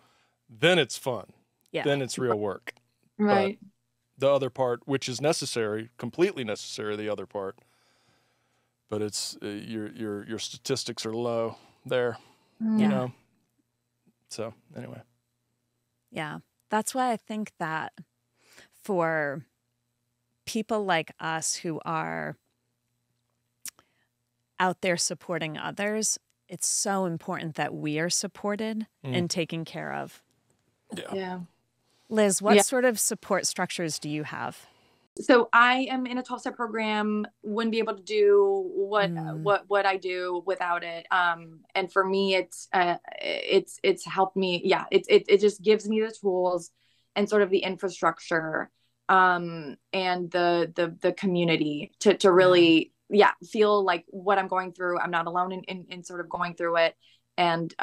Then it's fun. Yeah. Then it's real work. Right. But the other part, which is necessary, completely necessary, the other part. But it's your statistics are low there. So anyway. Yeah. That's why I think that for people like us who are out there supporting others, it's so important that we are supported and taken care of. Yeah. Liz, what sort of support structures do you have? So I am in a 12-step program, wouldn't be able to do what I do without it. And for me, it's helped me. Yeah. It just gives me the tools and sort of the infrastructure, and the community to really, feel like what I'm going through, I'm not alone in sort of going through it. And,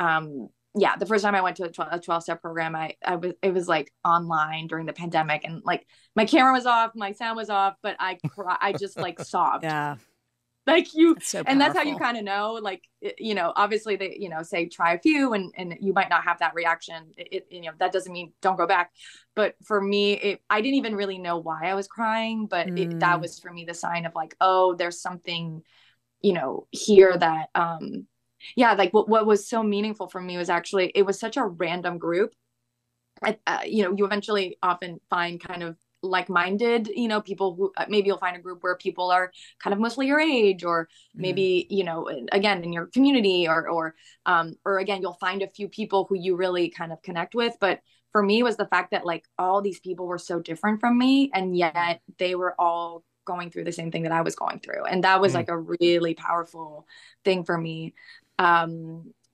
the first time I went to a 12-step program, it was like online during the pandemic, and like my camera was off, my sound was off, but I just like sobbed. Yeah. Like you, so and that's how you kind of know, like, obviously they, say try a few and you might not have that reaction. That doesn't mean don't go back. But for me, I didn't even really know why I was crying, but that was for me the sign of like, oh, there's something, here that, like what was so meaningful for me was actually, it was such a random group. You eventually often find kind of like-minded, people who maybe you'll find a group where people are kind of mostly your age, or maybe, again, in your community, or again, you'll find a few people who you really kind of connect with. But for me was the fact that like all these people were so different from me, and yet they were all going through the same thing that I was going through. And that was like a really powerful thing for me.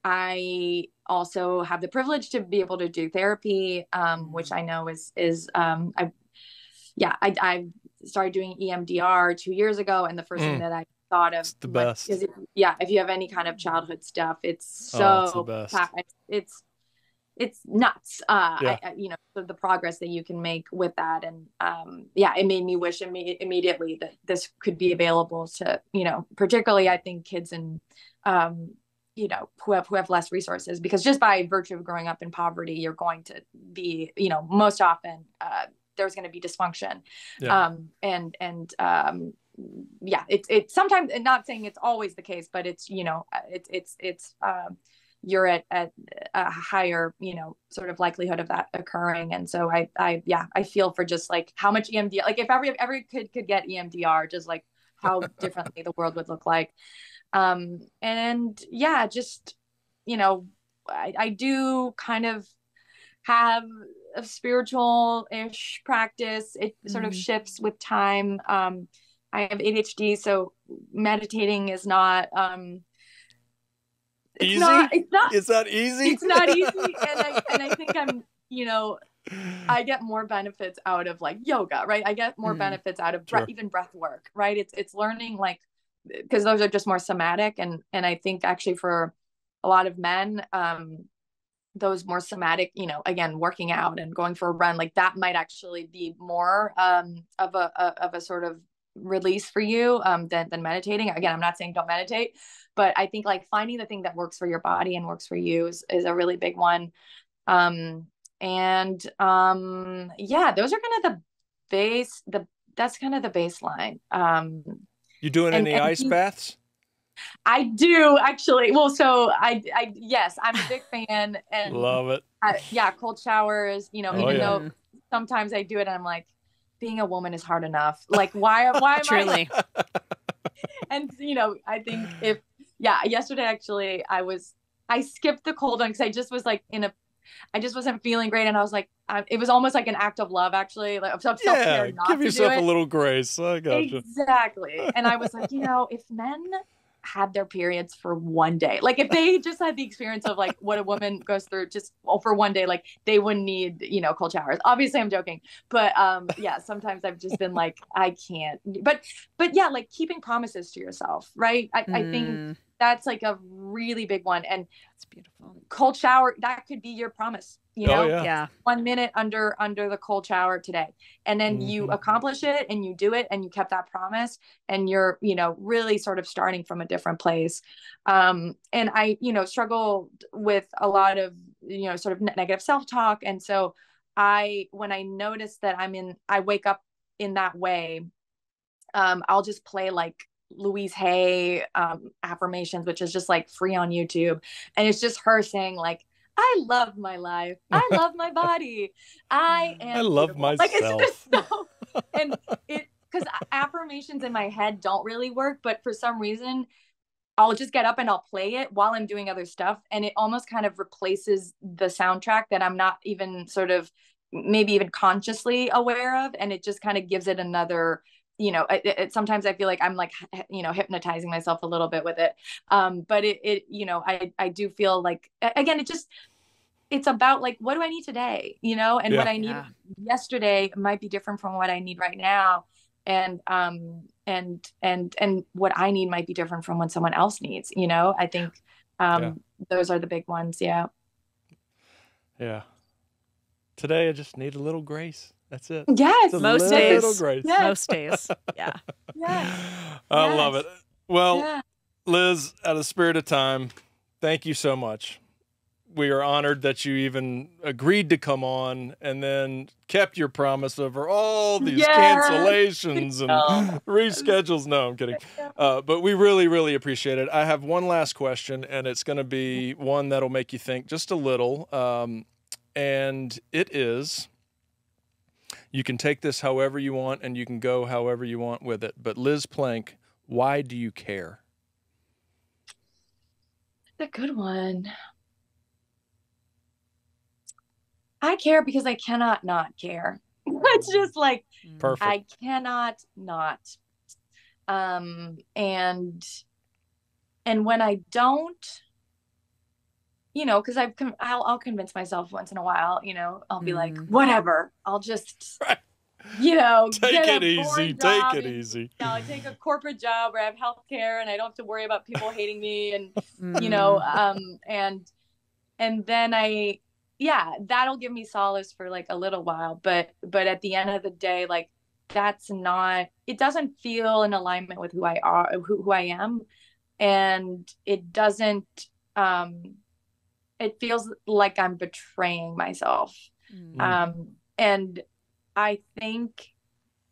I also have the privilege to be able to do therapy, which I know I started doing EMDR 2 years ago. And the first thing that I thought of, the best. If you have any kind of childhood stuff, it's so, it's nuts. So the progress that you can make with that. And it made me wish immediately that this could be available to, particularly I think kids and, who have less resources, because just by virtue of growing up in poverty, you're going to be, most often there's going to be dysfunction. It's sometimes, and not saying it's always the case, but it's, you're at a higher, sort of likelihood of that occurring. And so I feel for just like how much EMDR, like if every kid could get EMDR, just like how differently the world would look like. I do kind of have a spiritual-ish practice. It sort of shifts with time. I have ADHD, so meditating is not, easy? Is that easy? It's not easy. And I think I'm, I get more benefits out of like yoga, right? I get more benefits out of even breath work, right? It's learning, like, because those are just more somatic. And I think actually for a lot of men, those more somatic, again, working out and going for a run, like that might actually be more of a sort of release for you than meditating. Again, I'm not saying don't meditate, but I think like finding the thing that works for your body and works for you is a really big one. Those are kind of that's kind of the baseline. You doing any ice baths? I do actually. Well, so yes, I'm a big fan, and love it. Cold showers, even though sometimes I do it and I'm like, being a woman is hard enough. Like, why am Truly. And, I think yesterday actually I skipped the cold one because I just was like I just wasn't feeling great. And I was like, it was almost like an act of love, actually. Like, self-care, not give to yourself do it. a little grace. I gotcha. Exactly. And I was like, if men had their periods for one day, like if they just had the experience of like what a woman goes through just for one day, like they wouldn't need, cold showers. Obviously I'm joking, but sometimes I've just been like, I can't, but like keeping promises to yourself, right? I think that's like a really big one. And it's beautiful. Cold shower, that could be your promise, 1 minute under the cold shower today. And then you accomplish it and you do it and you kept that promise and you're, really sort of starting from a different place. And I, struggle with a lot of, sort of negative self-talk. And so when I notice that I wake up in that way, I'll just play like Louise Hay affirmations, which is just like free on YouTube. And it's just her saying like, I love my life. I love my body. I love beautiful. myself. Like, it's just so, and because affirmations in my head don't really work, but for some reason I'll just get up and I'll play it while I'm doing other stuff. And it almost kind of replaces the soundtrack that I'm not even sort of maybe even consciously aware of. And it just kind of gives it another, sometimes I feel like I'm like, hypnotizing myself a little bit with it. But I do feel like, again, it's about like, what do I need today? And what I need yesterday might be different from what I need right now. And what I need might be different from what someone else needs, I think, those are the big ones. Yeah. Yeah. Today I just need a little grace. That's it. Yes. Most days. Yes. Most days. Yeah. Yes. I love it. Well, Liz, out of the spirit of time, thank you so much. We are honored that you even agreed to come on and then kept your promise over all these cancellations and reschedules. No, I'm kidding. But we really, really appreciate it. I have one last question, and it's going to be one that'll make you think just a little. And it is, You can take this however you want, and you can go however you want with it. But Liz Plank, why do you care? That's a good one. I care because I cannot not care. It's just like, perfect. I cannot not. And when I don't, you know, because I'll convince myself once in a while, you know, I'll be like, whatever, I'll just, you know, take it easy. Take it easy. I take a corporate job where I have healthcare and I don't have to worry about people hating me, and you know, and then that'll give me solace for like a little while, but at the end of the day, like, it doesn't feel in alignment with who I am, and it doesn't, it feels like I'm betraying myself. And I think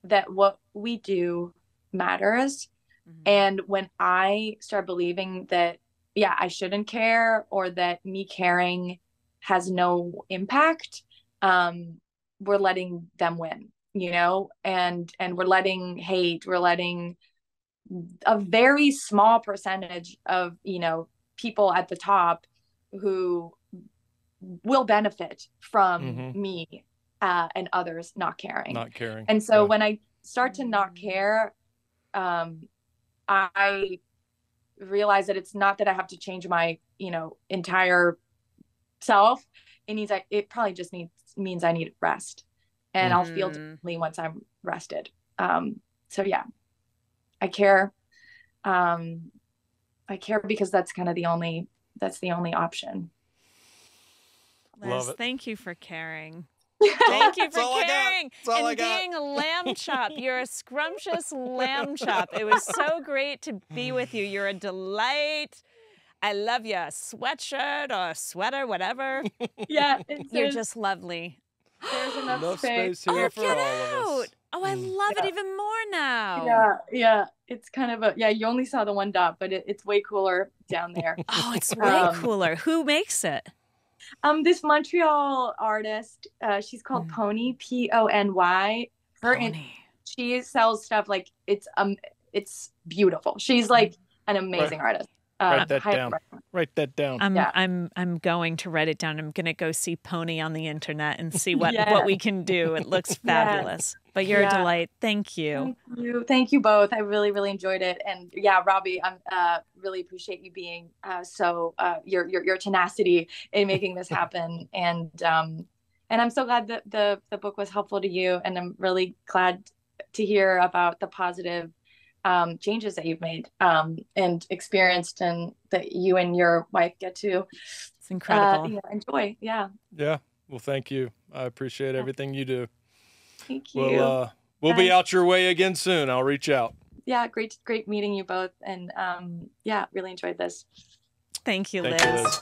that what we do matters. And when I start believing that, I shouldn't care, or that me caring has no impact, we're letting them win, you know, and we're letting hate, we're letting a very small percentage of, you know, people at the top who will benefit from me and others not caring. And so when I start to not care, I realize that it's not that I have to change my, you know, entire self. It probably just means I need rest, and I'll feel differently once I'm rested. So yeah, I care. I care because that's kind of the only option. Liz, thank you for caring. Thank you for caring and being a lamb chop. You're a scrumptious lamb chop. It was so great to be with you. You're a delight. I love you. A sweatshirt or a sweater, whatever. Yeah. You're just lovely. There's enough space here for all of us. Oh, I love it even more now. Yeah. It's kind of you only saw the one dot, but it's way cooler down there. Oh, it's way cooler. Who makes it? This Montreal artist, she's called Pony, Pony. She sells stuff like it's beautiful. She's like an amazing artist. Write that down. Write that down. I'm going to write it down. I'm going to go see Pony on the internet and see what we can do. It looks fabulous. But you're a delight. Thank you. Thank you both. I really, really enjoyed it. And Robbie, I really appreciate you being your tenacity in making this happen. And I'm so glad that the book was helpful to you. And I'm really glad to hear about the positive changes that you've made and experienced, and that you and your wife get to it's incredible enjoy. Yeah. Well, thank you. I appreciate everything you do. Thank you. We'll be out your way again soon. I'll reach out. Yeah, great meeting you both, and really enjoyed this. Thank you, Liz. Liz.